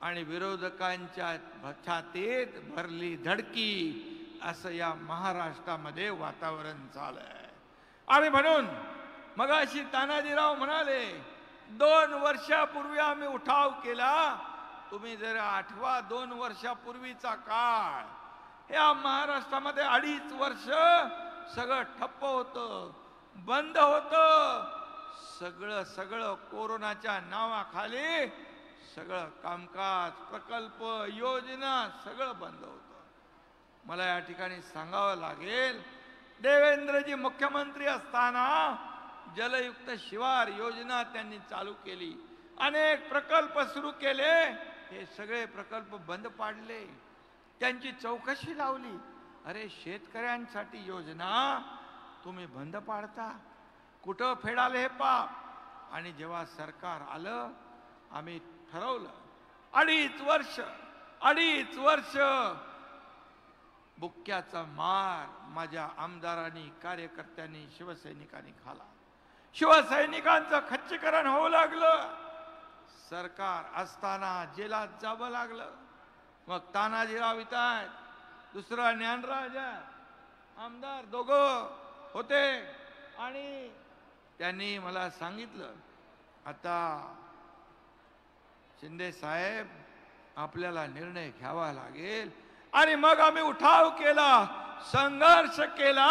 आणि विरोधकांच्या छातीत भरली धडकी, असं या महाराष्ट्रामध्ये वातावरण चाललंय. आणि म्हणून मगाशी तानाजीराव म्हणाले 2 वर्षापूर्वी आम्ही उठाव केला. तुम्ही जरा आठवा 2 वर्षापूर्वीचा काळ. या महाराष्ट्रामध्ये 2.5 वर्ष सगळं ठप्प होतं, बंद होतं. सगळं कोरोनाच्या नावाखाली सगळं कामकाज, प्रकल्प, योजना सगळं बंद होतं. मला या ठिकाणी सांगावं लागेल, देवेंद्रजी मुख्यमंत्री असताना जलयुक्त शिवार योजना त्यांनी चालू केली. अनेक प्रकल्प सुरू केले. हे सगळे प्रकल्प बंद पाडले. त्यांची चौकशी लावली. अरे शेतकऱ्यांसाठी योजना तुम्ही बंद पाडता, कुठं फेडाले हे पाप. आणि जेव्हा सरकार आलं, आम्ही ठरवलं 2.5 वर्ष बुक्क्याचा मार माझ्या आमदारांनी, कार्यकर्त्यांनी, शिवसैनिकांनी खाला. शिवसैनिकांचं खच्चीकरण होऊ लागलं. सरकार असताना जेलात जावं लागलं. मग तानाजीराव इथं आहेत, दुसरा ज्ञानराज आहे, आमदार दोघं होते. आणि त्यांनी मला सांगितलं, आता शिंदे साहेब आपल्याला निर्णय घ्यावा लागेल. आणि मग आम्ही उठाव केला, संघर्ष केला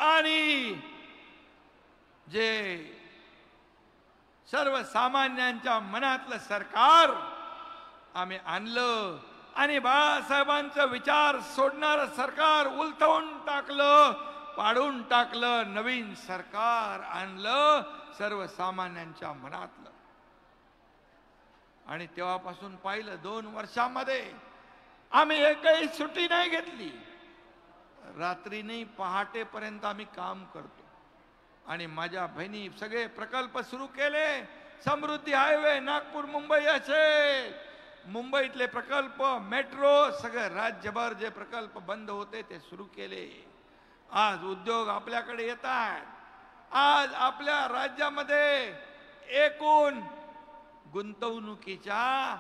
आणि जे सर्वसामान्यांच्या मनातलं सरकार आम्ही आणलं आणि बाळासाहेबांचा विचार सोडणारं सरकार उलथवून टाकलं, पाडून टाकलं. नवीन सरकार आणलं सर्वसामान्यांच्या मनातलं. आणि तेव्हापासून पाहिलं 2 वर्षामध्ये आम्ही एकही सुट्टी नाही घेतली. रात्री नाही पहाटेपर्यंत आम्ही काम करतो. आणि माझ्या बहिणी सगळे प्रकल्प सुरू केले. समृद्धी हायवे नागपूर मुंबई असेल, मुंबईतले प्रकल्प, मेट्रो, सगळे राज्यभर जे प्रकल्प बंद होते ते सुरू केले. आज उद्योग आपल्याकडे येत आहेत. आज आपल्या राज्यामध्ये एकूण गुंतवणुकीच्या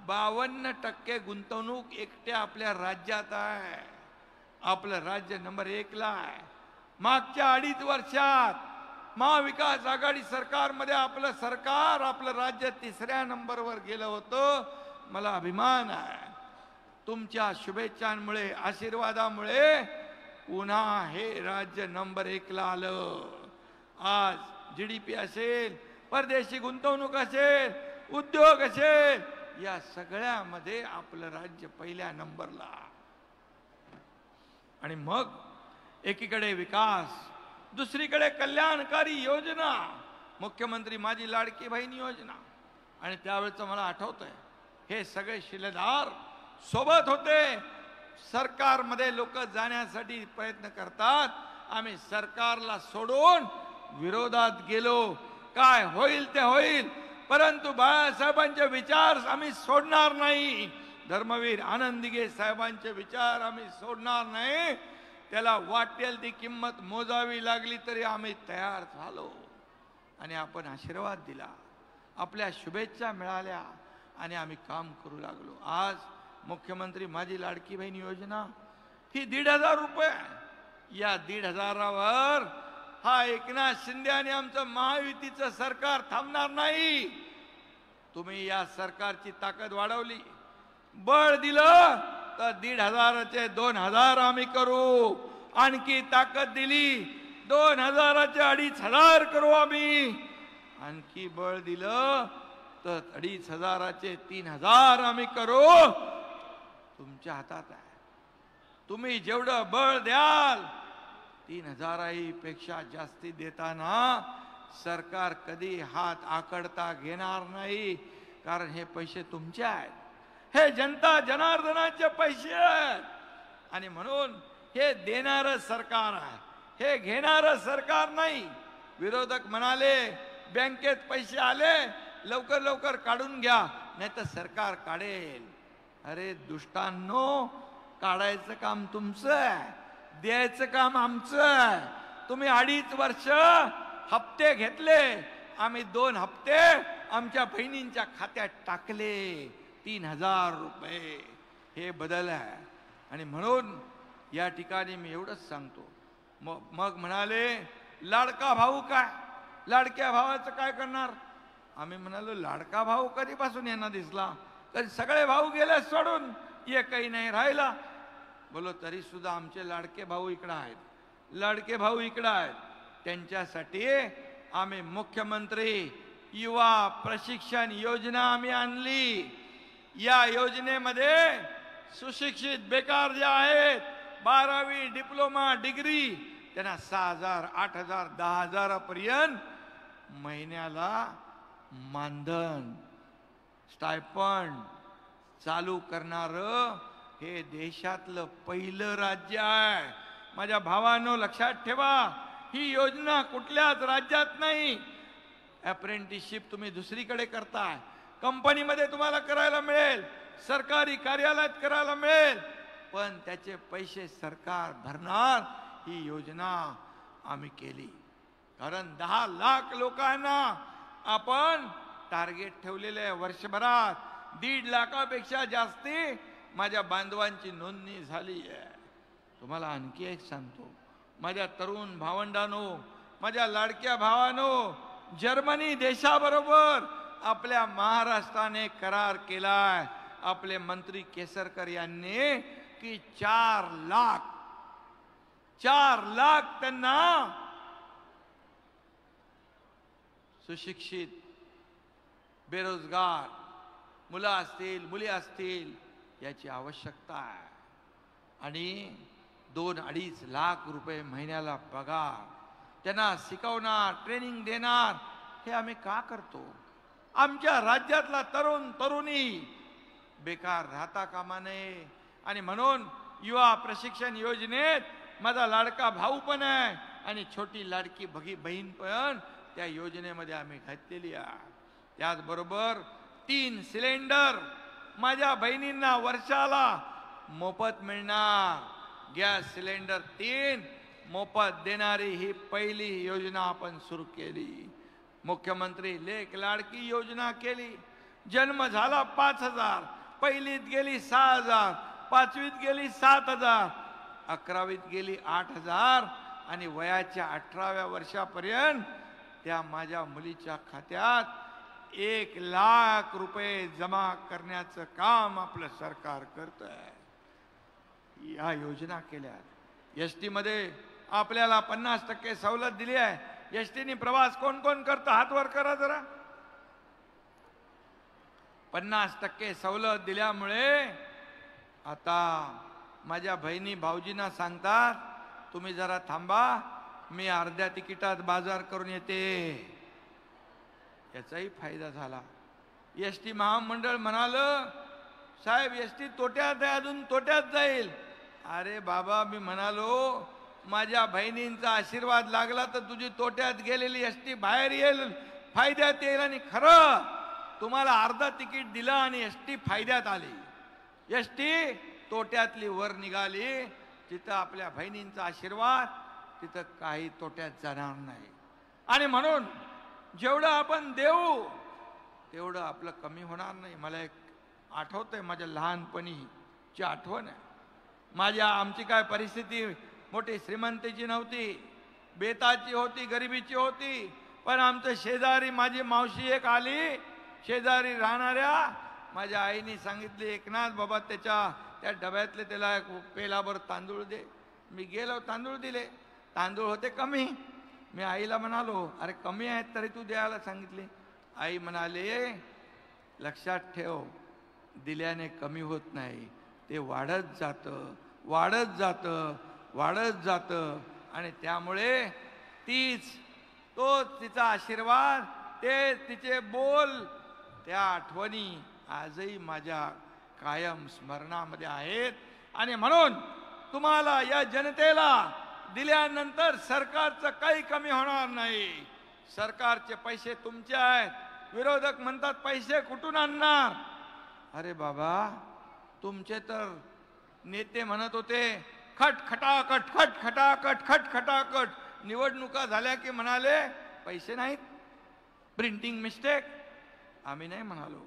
52% गुंतवणूक एकट्या आपल्या राज्यात आहे. आपलं राज्य नंबर 1 ला आहे. मागच्या 2.5 वर्षात महाविकास आघाडी सरकारमध्ये आपलं सरकार, आपलं राज्य 3ऱ्या नंबरवर गेलं होतं. मला अभिमान आहे. तुमच्या शुभेच्छांमुळे, आशीर्वादामुळे पुन्हा हे राज्य नंबर 1 ला आलं. आज GDP असेल, परदेशी गुंतवणूक असेल, उद्योग असेल, या सगळ्यामध्ये आपलं राज्य 1ल्या नंबरला. आणि मग एकीकडे विकास, दुसरीकडे कल्याणकारी योजना, मुख्यमंत्री माझी लाडकी बहीण योजना. आणि त्यावेळेचं मला आठवतंय, हे सगळे शिलेदार सोबत होते. सरकारमध्ये लोक जाण्यासाठी प्रयत्न करतात, आम्ही सरकारला सोडून विरोधात गेलो. काय होईल ते होईल, परंतु बाळासाहेबांचे विचार आम्ही सोडणार नाही. धर्मवीर आनंद दिघे साहेबांचे विचार आम्ही सोडणार नाही. त्याला वाटेल ती किंमत मोजावी लागली तरी आम्ही तयार झालो. आणि आपण आशीर्वाद दिला, आपल्या शुभेच्छा मिळाल्या आणि आम्ही काम करू लागलो. आज मुख्यमंत्री माझी लाडकी बहीण योजना ही 1,500 रुपये. या 1,500वर हा एकनाथ शिंदे आणि आमचं महायुतीचं सरकार थांबणार नाही. तुम्ही या सरकारची ताकद वाढवली, बळ दिलं तर 1,500चे 2,000 आम्ही करू. आणखी ताकद दिली, 2,000चे 2,500 करू आम्ही. आणखी बळ दिलं तर 2,500चे 3,000 आम्ही करू. तुमच्या हातात आहे. तुम्ही जेवढं बळ द्याल, 3,000 पेक्षा जास्ती देताना सरकार कधी हात आकडता घेणार नाही. कारण हे पैसे तुमचे आहेत, हे जनता जनार्दनाचे पैसे आहेत. आणि म्हणून हे देणारं सरकार आहे, हे घेणारं सरकार नाही. विरोधक म्हणाले बँकेत पैसे आले, लवकर लवकर काढून घ्या, नाही तर सरकार काढेल. अरे दुष्टांनो, काढायचं काम तुमचं आहे, द्यायचं काम आमचं आहे. तुम्ही 2.5 वर्ष हप्ते घेतले, आम्ही 2 हप्ते आमच्या बहिणींच्या खात्यात टाकले. 3,000 रुपये. हे बदल आहे. आणि म्हणून या ठिकाणी मी एवढंच सांगतो. मग म्हणाले लाडका भाऊ काय, लाडक्या भावाचं काय करणार. आम्ही म्हणालो लाडका भाऊ कधीपासून यांना दिसला, कधी सगळे भाऊ गेले सोडून, एकही नाही राहिला. बोलो तरी सुद्धा आमचे लाडके भाऊ इकडे आहेत, लाडके भाऊ इकडे आहेत. त्यांच्यासाठी आम्ही मुख्यमंत्री युवा प्रशिक्षण योजना आम्ही आणली. या योजनेमध्ये सुशिक्षित बेकार जे आहेत, 12वी डिप्लोमा डिग्री, त्यांना 6,000, 8,000, 10,000 पर्यंत महिन्याला मानधन, स्टायपंड चालू करणारं हे देशातलं पहिलं राज्य आहे. माझ्या भावांनो लक्षात ठेवा, ही योजना कुठल्याच राज्यात नाही. अप्रेंटिसशिप तुम्ही दुसरीकडे करताय, कंपनीमध्ये तुम्हाला करायला मिळेल, सरकारी कार्यालयात करायला मिळेल, पण त्याचे पैसे सरकार भरणार. ही योजना आम्ही केली कारण 10 लाख लोकांना आपण टार्गेट ठेवलेले आहे. वर्षभरात 1.5 लाखापेक्षा जास्ती माझ्या बांधवांची नोंदणी झाली आहे. तुम्हाला आणखी एक सांगतो, माझ्या तरुण भावंडांनो, माझ्या लाडक्या भावांनो, जर्मनी देशाबरोबर आपल्या महाराष्ट्राने करार केलाय. आपले मंत्री केसरकर यांनी की 4 लाख त्यांना सुशिक्षित बेरोजगार मुलं असतील मुली असतील याची आवश्यकता आहे. आणि 2-2.5 लाख रुपये महिन्याला पगार, त्यांना शिकवणार, ट्रेनिंग देणार. हे आम्ही का करतो? आमच्या राज्यातला तरुण तरुणी बेकार राहता कामा नये. आणि म्हणून युवा प्रशिक्षण योजनेत माझा लाडका भाऊ पण आहे आणि छोटी लाडकी बहीण पण त्या योजनेमध्ये आम्ही घातलेली आहे. त्याचबरोबर 3 सिलेंडर माझ्या बहिणींना वर्षाला मोफत मिळणार. गॅस सिलेंडर 3 मोफत देणारी ही पहिली योजना आपण सुरू केली. मुख्यमंत्री लेक लाडकी योजना केली. जन्म झाला 5,000, पहिलीत गेली 6,000, 5वीत गेली 7,000, 11वीत गेली 8,000 आणि वयाच्या 18व्या वर्षापर्यंत त्या माझ्या मुलीच्या खात्यात 1 लाख रुपये जमा करण्याचं काम आपलं सरकार करत आहे. या योजना केल्या. एसटी मध्ये आपल्याला 50% सवलत दिली आहे. एसटीने प्रवास कोण कोण करतं हात वर करा जरा. 50% सवलत दिल्यामुळे आता माझ्या बहिणी भाऊजींना सांगतात, तुम्ही जरा थांबा, मी अर्ध्या तिकिटात बाजार करून येते. याचाही फायदा झाला. एसटी महामंडळ म्हणालं, साहेब एसटी तोट्यात आहे, अजून तोट्यात जाईल. अरे बाबा, मी म्हणालो माझ्या बहिणींचा आशीर्वाद लागला तर तुझी तोट्यात गेलेली एसटी बाहेर येईल, फायद्यात येईल. आणि खरं तुम्हाला अर्धा तिकीट दिलं आणि एसटी फायद्यात आली. एसटी तोट्यातली वर निघाली. तिथं आपल्या बहिणींचा आशीर्वाद, तिथं काही तोट्यात जाणार नाही. आणि म्हणून जेवढं आपण देऊ तेवढं आपलं कमी होणार नाही. मला एक आठवतंय, माझ्या लहानपणीची आठवण आहे. आमची काय परिस्थिती मोठी श्रीमंतीची नव्हती, बेताची होती, गरिबीची होती. पण आमच्या शेजारी माझी मावशी एक आली, शेजारी राहणाऱ्या माझ्या आईने सांगितले, एकनाथ बाबा त्या डब्यातले त्याला एक पेलाभर तांदूळ दे. मी गेलो, तांदूळ दिले. तांदूळ होते कमी. मी आईला म्हणालो, अरे कमी आहेत तरी तू द्यायला सांगितले. आई म्हणाले, लक्षात ठेव, दिल्याने कमी होत नाही, ते वाढत जातं, वाढत जातं, वाढत जातं. आणि त्यामुळे तिचा आशीर्वाद, ते तिचे बोल, त्या आठवणी आजही माझ्या कायम स्मरणामध्ये आहेत. आणि म्हणून तुम्हाला या जनतेला दिल्यानंतर सरकारचं काही कमी होणार नाही. सरकारचे पैसे तुमचे आहेत. विरोधक म्हणतात पैसे कुठून आणणार? अरे बाबा, तुमचे तर नेते म्हणत होते खटखटाकट खटखटाकट खटखटाकट. निवडणुका झाल्या की म्हणाले पैसे नाहीत, प्रिंटिंग मिस्टेक. आम्ही नाही म्हणालो,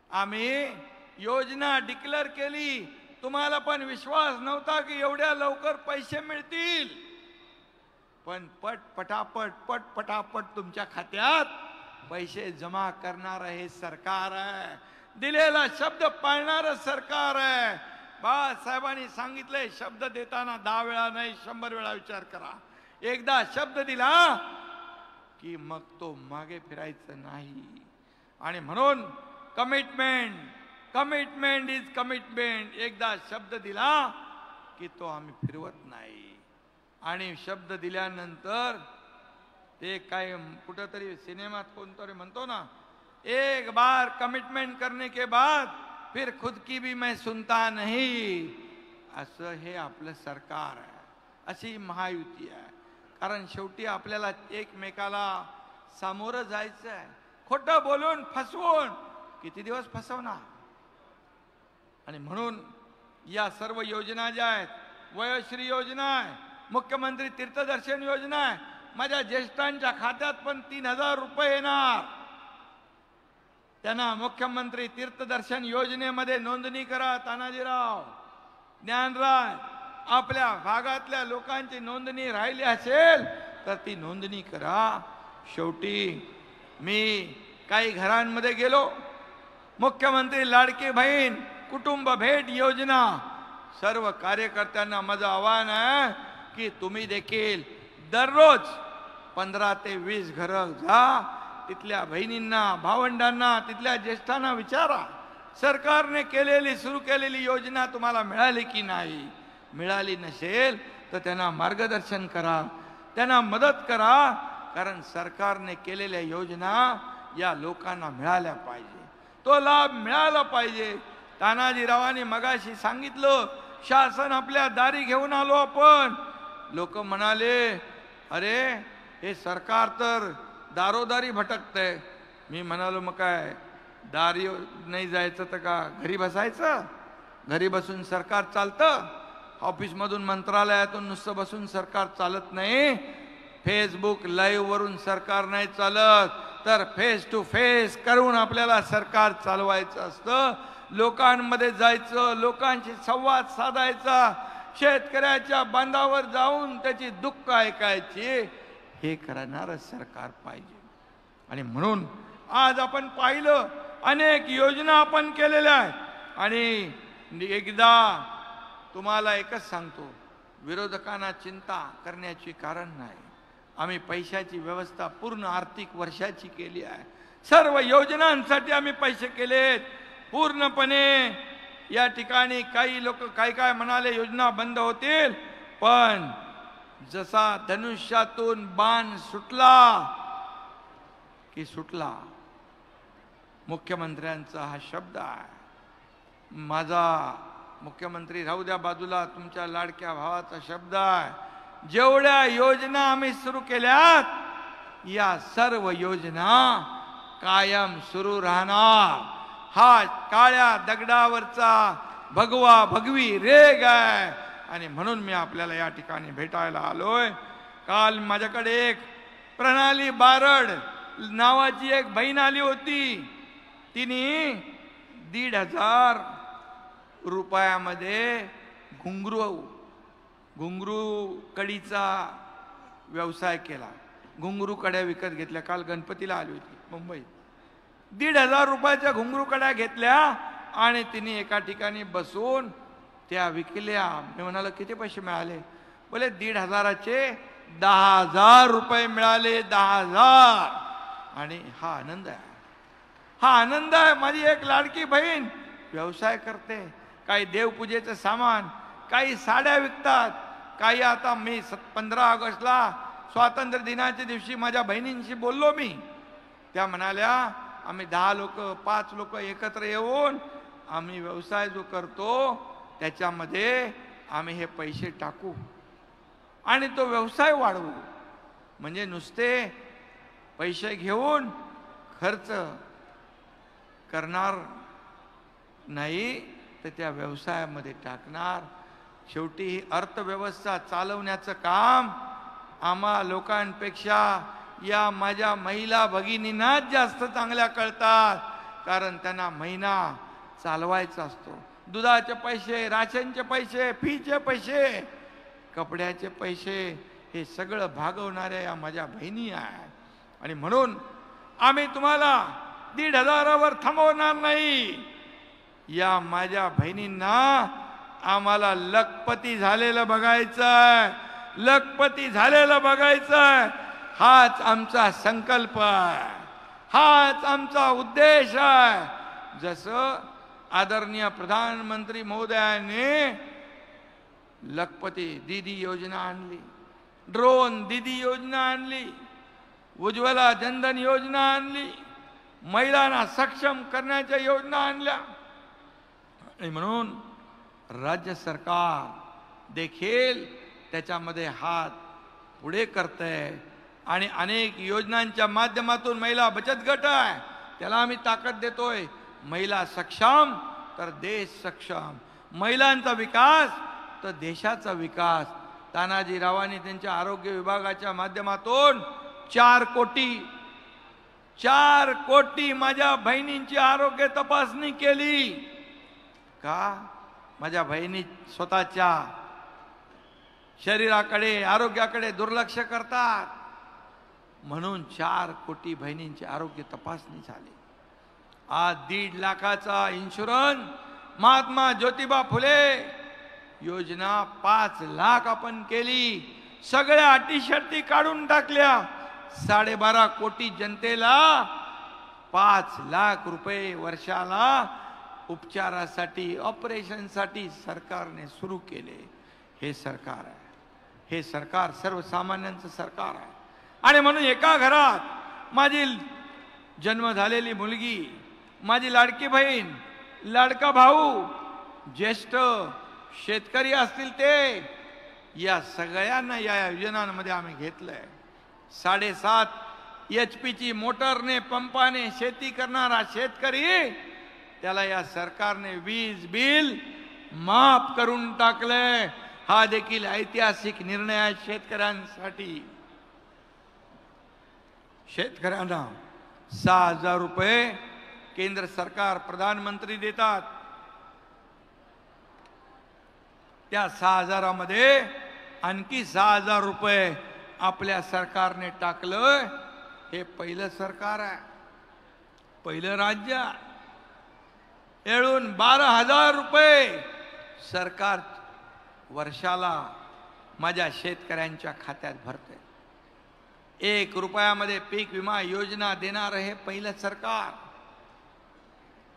आम्ही योजना डिक्लेअर केली. तुम्हाला पण विश्वास नव्हता की एवढ्या लवकर पैसे मिळतील. पण पटापट तुमच्या खात्यात पैसे जमा करणार हे सरकार आहे. दिलेला शब्द पाळणारं सरकार आहे. बाळासाहेबांनी सांगितलंय, शब्द देताना 10 वेळा नाही 100 वेळा विचार करा. एकदा शब्द दिला की मग तो मागे फिरायचं नाही. आणि म्हणून कमिटमेंट इज कमिटमेंट. एकदा शब्द दिला की तो आम्ही फिरवत नाही. आणि शब्द दिल्यानंतर ते काय कुठंतरी सिनेमात कोणतरी म्हणतो ना, एक बार कमिटमेंट करने के बाद फिर खुद की भी मैं सुनता नहीं. असं हे आपलं सरकार आहे. अशी महायुती आहे. कारण शेवटी आपल्याला एकमेकाला सामोरं जायचं आहे. खोटं बोलून फसवून किती दिवस फसवणार. आणि म्हणून या सर्व योजना ज्या आहेत, वयोश्री योजना आहे, मुख्यमंत्री तीर्थदर्शन योजना आहे, माझ्या ज्येष्ठांच्या खात्यात पण 3000 रुपये येणार. त्यांना मुख्यमंत्री तीर्थदर्शन योजनेमध्ये नोंदणी करा. तानाजीराव, ज्ञानराज, आपल्या भागातल्या लोकांची नोंदणी राहिली असेल तर ती नोंदणी करा. शेवटी मी काही घरांमध्ये गेलो, मुख्यमंत्री लाडकी बहीण कुटुंब भेट योजना, सर्व कार्यकर्त्यांना माझं आवाहन आहे की तुम्ही देखील दररोज 15 ते 20 घरं जा, तिथल्या बहिणींना, भावंडांना, तिथल्या ज्येष्ठांना विचारा, सरकारने केलेली सुरू केलेली योजना तुम्हाला मिळाली की नाही. मिळाली नसेल तर त्यांना मार्गदर्शन करा, त्यांना मदत करा. कारण सरकारने केलेल्या योजना या लोकांना मिळाल्या पाहिजे, तो लाभ मिळाला पाहिजे. तानाजीरावांनी मगाशी सांगितलं, शासन आपल्या दारी घेऊन आलो आपण. लोक म्हणाले, अरे हे सरकार तर दारोदारी भटकतंय. मी म्हणालो, मग काय दारी नाही जायचं तर का घरी बसायचं? घरी बसून सरकार चालतं? ऑफिसमधून मंत्रालयातून नुसतं बसून सरकार चालत नाही. फेसबुक लाईव्ह वरून सरकार नाही चालत, तर फेस टू फेस करून आपल्याला सरकार चालवायचं असतं. लोकांमध्ये जायचं, लोकांशी संवाद साधायचा, शेतकऱ्याच्या बांधावर जाऊन त्याची दुःख ऐकायची, हे करणारं सरकार पाहिजे. आणि म्हणून आज आपण पाहिलं, अनेक योजना आपण केलेल्या आहेत. आणि एकदा तुम्हाला एकच सांगतो, विरोधकांना चिंता करण्याची कारण नाही. आम्ही पैशाची व्यवस्था पूर्ण आर्थिक वर्षाची केली आहे. सर्व योजनांसाठी आम्ही पैसे केलेत पूर्णपणे. या ठिकाणी काही लोक काय म्हणाले, योजना बंद होतील, पण जसा धनुष्यातून बाण सुटला की सुटला. मुख्यमंत्र्यांचा हा शब्द आहे. माझा मुख्यमंत्री राहू द्या बाजूला, तुमच्या लाडक्या भावाचा शब्द आहे. जेवढ्या योजना आम्ही सुरू केल्यात, या सर्व योजना कायम सुरू राहणार. हा काळ्या दगडावरचा भगवा भगवी रेग आहे. आणि म्हणून मी आपल्याला या ठिकाणी भेटायला आलोय. काल माझ्याकडे एक प्रणाली बारड नावाची एक बहीण आली होती. तिने 1,500 रुपयामध्ये घुंगरू कडीचा व्यवसाय केला. घुंगरू कड्या विकत घेतल्या. काल गणपतीला आली होती मुंबईत. 1,500 रुपयाच्या घुंगरू कड्या घेतल्या आणि तिने एका ठिकाणी बसून त्या विकल्या. मी म्हणालो, किती पैसे मिळाले? बोले 1,500चे 10,000 रुपये मिळाले. 10,000. आणि हा आनंद आहे, हा आनंद आहे. माझी एक लाडकी बहीण व्यवसाय करते. काही देवपूजेचं सामान, काही साड्या विकतात, काही आता मी 15 ऑगस्टला स्वातंत्र्य दिनाच्या दिवशी माझ्या बहिणींशी बोललो मी. त्या म्हणाल्या, आम्ही 10 लोक 5 लोक एकत्र येऊन आम्ही व्यवसाय जो करतो त्याच्यामध्ये आम्ही हे पैसे टाकू आणि तो व्यवसाय वाढवू. म्हणजे नुसते पैसे घेऊन खर्च करणार नाही, तर त्या व्यवसायामध्ये टाकणार. शेवटी ही अर्थव्यवस्था चालवण्याचं काम आम्हा लोकांपेक्षा या माझ्या महिला भगिनींनाच जास्त चांगल्या कळतात. कारण त्यांना महिना चालवायचा असतो. दुधाचे पैसे, राशनचे पैसे, फीचे पैसे, कपड्याचे पैसे, हे सगळं भागवणाऱ्या या माझ्या बहिणी आहेत. आणि म्हणून आम्ही तुम्हाला 1,500वर थांबवणार नाही. या माझ्या बहिणींना आम्हाला लखपती झालेलं बघायचंय, लखपती झालेलं बघायचंय. हाच आमचा संकल्प आहे, हाच आमचा उद्देश आहे. जसं आदरणीय प्रधानमंत्री महोदयांनी लखपती दीदी योजना आणली, ड्रोन दीदी योजना आणली, उज्ज्वला जनधन योजना आणली, महिलांना सक्षम करण्याच्या योजना आणल्या. आणि म्हणून राज्य सरकार देखील त्याच्यामध्ये हात पुढे करतंय आणि अनेक योजनांच्या माध्यमातून महिला बचत गट आहे, त्याला आम्ही ताकद देतोय. महिला सक्षम तर देश सक्षम, महिलांचा विकास तर देशाचा विकास. तानाजीरावांनी त्यांच्या आरोग्य विभागाच्या माध्यमातून 4 कोटी माझ्या बहिणींची आरोग्य तपासणी केली. का? माझ्या बहिणी स्वतःच्या शरीराकडे आरोग्याकडे दुर्लक्ष करतात, म्हणून 4 कोटी बहिणींची आरोग्य तपासणी झाली. आज 1.5 लाखाचा इन्शुरन्स, महात्मा ज्योतिबा फुले योजना 5 लाख आपण केली. सगळ्या अटी शर्ती काढून टाकल्या. 12.5 कोटी जनतेला 5 लाख रुपये वर्षाला उपचारासाठी, ऑपरेशनसाठी सरकारने सुरू केले. हे सरकार आहे, हे सरकार सर्वसामान्यांचं सरकार आहे. आणि म्हणून एका घरात माझी जन्म झालेली मुलगी, माझी लाडकी बहीण, लाडका भाऊ, ज्येष्ठ शेतकरी असतील ते, या सगळ्यांना या योजनांमध्ये आम्ही घेतलंय. 7.5 HP ची मोटरने पंपाने शेती करणारा शेतकरी, त्याला या सरकारने वीज बिल माफ करून टाकलंय. हा देखील ऐतिहासिक निर्णय आहे शेतकऱ्यांसाठी. शेतकऱ्यांना 6,000 रुपये केंद्र सरकार, प्रधानमंत्री देतात. त्या 6,000 मध्ये आणखी 6,000 रुपये आपल्या सरकारने टाकलं. हे पहिलं सरकार आहे, पहिलं राज्य आहे. येळून 12,000 रुपये सरकार वर्षाला माझ्या शेतकऱ्यांच्या खात्यात भरते. 1 रुपयामध्ये पीक विमा योजना देणार हे पहिलं सरकार.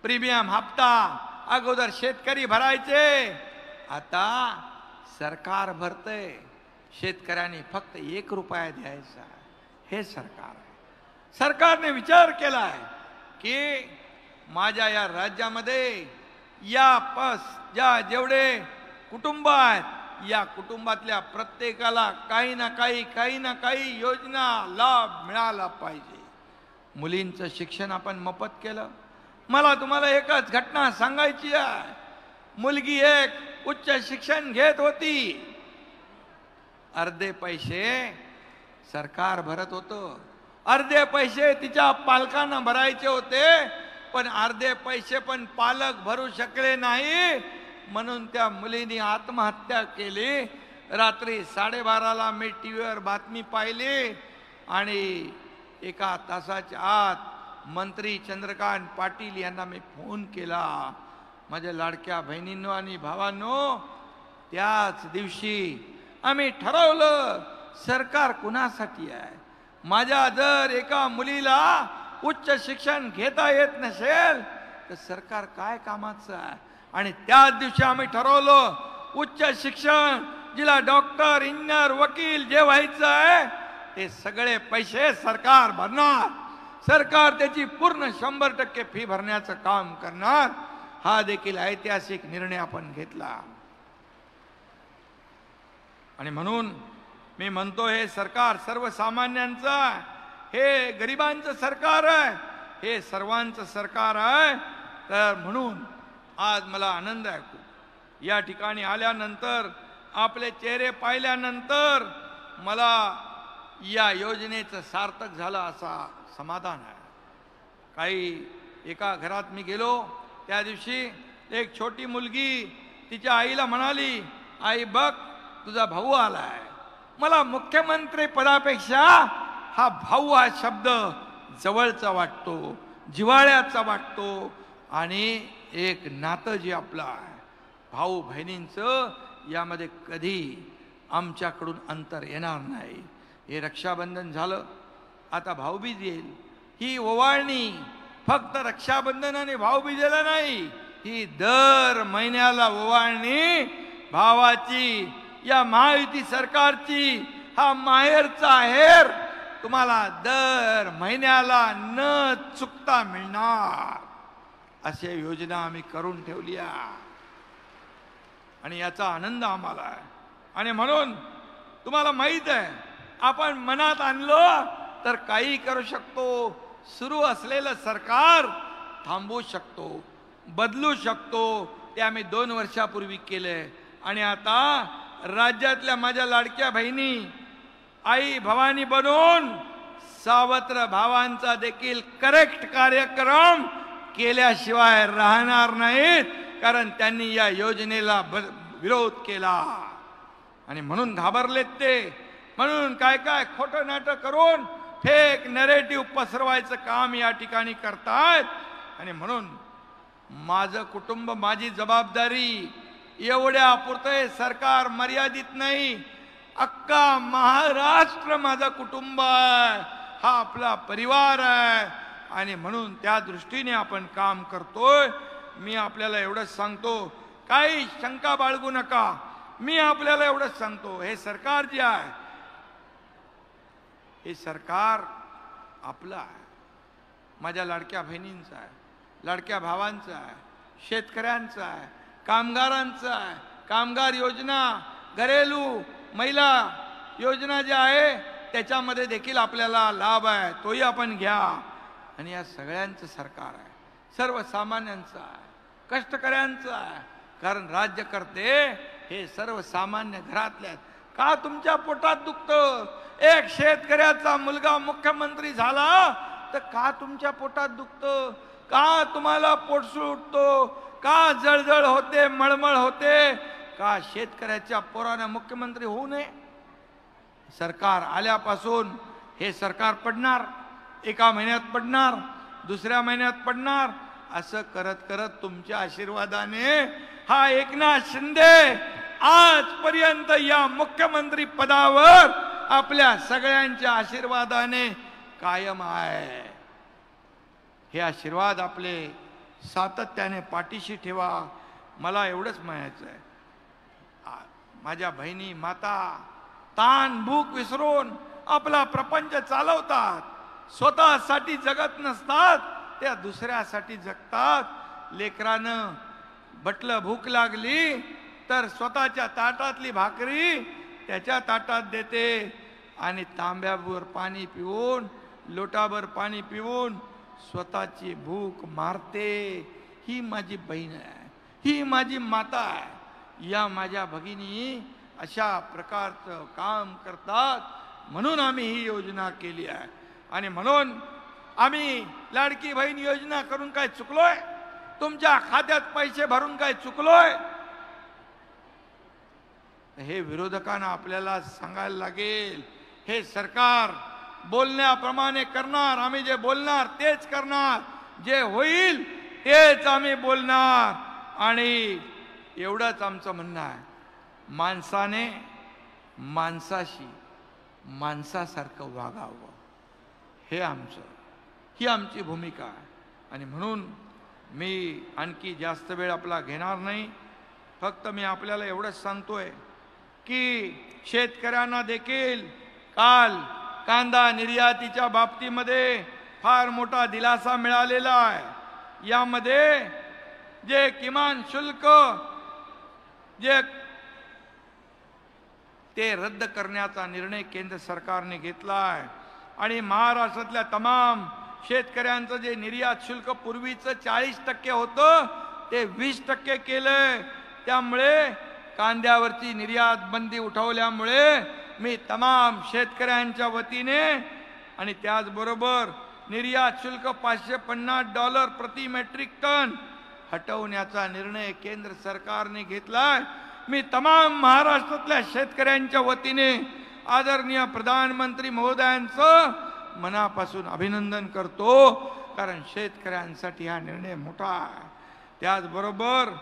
प्रीमियम हप्ता अगोदर शेतकरी भरायचे, आता सरकार भरते. शेतकऱ्यांनी फक्त 1 रुपया द्यायचा. हे सरकार आहे. सरकारने विचार केलाय की माझ्या या राज्यामध्ये या जेवढे कुटुंब आहेत, या कुटुंबातल्या प्रत्येकाला काही ना काही योजना लाभ मिळाला पाहिजे. मुलींचं शिक्षण आपण मोफत केलं. मला तुम्हाला एकच घटना सांगायची आहे. मुलगी एक उच्च शिक्षण घेत होती. अर्धे पैसे सरकार भरत होतं, अर्धे पैसे तिच्या पालकांना भरायचे होते, पण अर्धे पैसे पण पालक भरू शकले नाही. म्हणून त्या मुलीने आत्महत्या केली. रात्री 12:30ला मी टीव्हीवर बातमी पाहिली आणि 1 तासाच्या आत मंत्री चंद्रकांत पाटील यांना मी फोन केला. माझ्या लाडक्या बहिणींनो आणि भावांनो, त्याच दिवशी आम्ही ठरवलं सरकार कुणासाठी आहे. माझ्या जर एका मुलीला उच्च शिक्षण घेता येत नसेल तर सरकार काय कामाचं आहे. आणि त्याच दिवशी आम्ही ठरवलं उच्च शिक्षण, जिला डॉक्टर, इंजिनियर, वकील जे व्हायचं आहे ते सगळे पैसे सरकार भरणार. सरकार त्याची पूर्ण 100% फी भरण्याचं काम करणार. हा देखील ऐतिहासिक निर्णय आपण घेतला. आणि म्हणून मी म्हणतो हे सरकार सर्वसामान्यांचं आहे, हे गरिबांचं सरकार आहे, हे सर्वांचं सरकार आहे. तर म्हणून आज मला आनंद आहे खूप. या ठिकाणी आल्यानंतर आपले चेहरे पाहिल्यानंतर मला या योजनेचं सार्थक झालं असा समाधान आहे. काही एका घरात मी गेलो, त्या दिवशी एक छोटी मुलगी तिच्या आईला म्हणाली, आई बघ तुझा भाऊ आलाय. मला मुख्यमंत्री पदापेक्षा हा भाऊ हा शब्द जवळचा वाटतो, जिव्हाळ्याचा वाटतो. आणि एक नातं जे आपलं आहे भाऊ बहिणींचं, यामध्ये कधी आमच्याकडून अंतर येणार नाही. हे रक्षाबंधन झालं, आता भाऊबीज येईल. ही ओवाळणी फक्त रक्षाबंधन आणि भाऊबीजेला नाही, ही दर महिन्याला ओवाळणी भावाची, या महायुती सरकारची. हा माहेरचा आहेर तुम्हाला दर महिन्याला न चुकता मिळणार. अशा योजना आम्ही करून ठेवल्या आणि याचा आनंद आम्हाला आहे. आणि म्हणून तुम्हाला माहित आहे, आपण मनात आणलं तर काही करू शकतो. सुरू असलेलं सरकार थांबवू शकतो, बदलू शकतो. ते आम्ही 2 वर्षापूर्वी केले. आणि आता राज्यातल्या माझ्या लाडक्या बहिणी आई भवानी बनून सावत्र भावांचा देखील करेक्ट कार्यक्रम केल्याशिवाय राहणार नाहीत, कारण त्यांनी या योजनेला विरोध केला. आणि म्हणून घाबरलेत ते. म्हणून काय काय खोटं नाटक करून फेक नरेटिव्ह पसरवायचं काम या ठिकाणी करतायत. आणि म्हणून माझं कुटुंब माझी जबाबदारी एवढ्या पुरते सरकार मर्यादित नाही. अख्खा महाराष्ट्र माझा कुटुंब आहे, हा आपला परिवार आहे. आणि म्हणून त्या दृष्टीने आपण काम करतोय. मी आपल्याला एवढंच सांगतो, काही शंका बाळगू नका. मी आपल्याला एवढंच सांगतो, हे सरकार जे आहे, हे सरकार आपलं आहे, माझ्या लाडक्या बहिणींचं आहे, लाडक्या भावांचं आहे, शेतकऱ्यांचं आहे, कामगारांचं आहे. कामगार योजना, घरेलू महिला योजना जी आहे त्याच्यामध्ये देखील आपल्याला लाभ आहे, तोही आपण घ्या. आणि या सगळ्यांचं सरकार आहे, सर्वसामान्यांचं आहे, कष्टकऱ्यांचं आहे. कारण राज्यकर्ते हे सर्वसामान्य घरातले आहेत. का तुमच्या पोटात दुखतं? एक शेतकऱ्याचा मुलगा मुख्यमंत्री झाला तर का तुमच्या पोटात दुखतं? का तुम्हाला पोटसूळ उठतो? का जळजळ होते, मळमळ होते? का शेतकऱ्याच्या पोराने मुख्यमंत्री होऊ नये? सरकार आल्यापासून हे सरकार पडणार, एका महिन्यात पडणार, दुसऱ्या महिन्यात पडणार. असं करत करत तुमच्या आशीर्वादाने हा एकनाथ शिंदे आजपर्यंत या मुख्यमंत्री पदावर आपल्या सगळ्यांच्या आशीर्वादाने कायम आहे. हे आशीर्वाद आपले सातत्याने पाठीशी ठेवा. मला एवढंच म्हणायचं आहे, माझ्या बहिणी माता ताण भूक विसरून आपला प्रपंच चालवतात. स्वतःसाठी जगत नसतात, त्या दुसऱ्यासाठी जगतात. लेकरानं बटलं भूक लागली तर स्वतःच्या ताटातली भाकरी त्याच्या ताटात देते आणि तांब्यावर पाणी पिऊन, लोटाभर पाणी पिऊन स्वतःची भूक मारते. ही माझी बहीण आहे, ही माझी माता आहे. या माझ्या भगिनी अशा प्रकारचं काम करतात. म्हणून आम्ही ही योजना केली आहे. आणि म्हणून आम्ही लाडकी बहीण योजना करून काय चुकलोय? तुमच्या खात्यात पैसे भरून काय चुकलोय? हे विरोधकांना आपल्याला सांगायला लागेल. हे सरकार बोलण्याप्रमाणे करणार. आम्ही जे बोलणार तेच करणार, जे होईल तेच आम्ही बोलणार. आणि एवढंच आमचं म्हणणं आहे, माणसाने माणसाशी माणसासारखं वागावं, हे ही आमची भूमिका आहे. आणि म्हणून मी आणखी जास्त वेळ आपला घेणार नाही. फक्त मी आपल्याला एवढंच सांगतोय की शेतकऱ्यांना देखील काल कांदा निर्यातीच्या बाबतीमध्ये फार मोठा दिलासा मिळालेला आहे. यामध्ये जे किमान शुल्क जे ते रद्द करण्याचा निर्णय केंद्र सरकारने घेतला आहे. आणि महाराष्ट्रातल्या तमाम शेतकऱ्यांचं जे निर्यात शुल्क पूर्वीचं 40% होतं ते 20% केलंय. त्यामुळे कांद्यावरची निर्यात बंदी उठवल्यामुळे मी तमाम शेतकऱ्यांच्या वतीने आणि त्याचबरोबर निर्यात शुल्क $550 प्रति मेट्रिक टन हटवण्याचा निर्णय केंद्र सरकारने घेतलाय. मी तमाम महाराष्ट्रातल्या शेतकऱ्यांच्या वतीने आदरणीय प्रधानमंत्री महोदयांचं मनापासून अभिनंदन करतो. कारण शेतकऱ्यांसाठी हा निर्णय मोठा आहे. त्याचबरोबर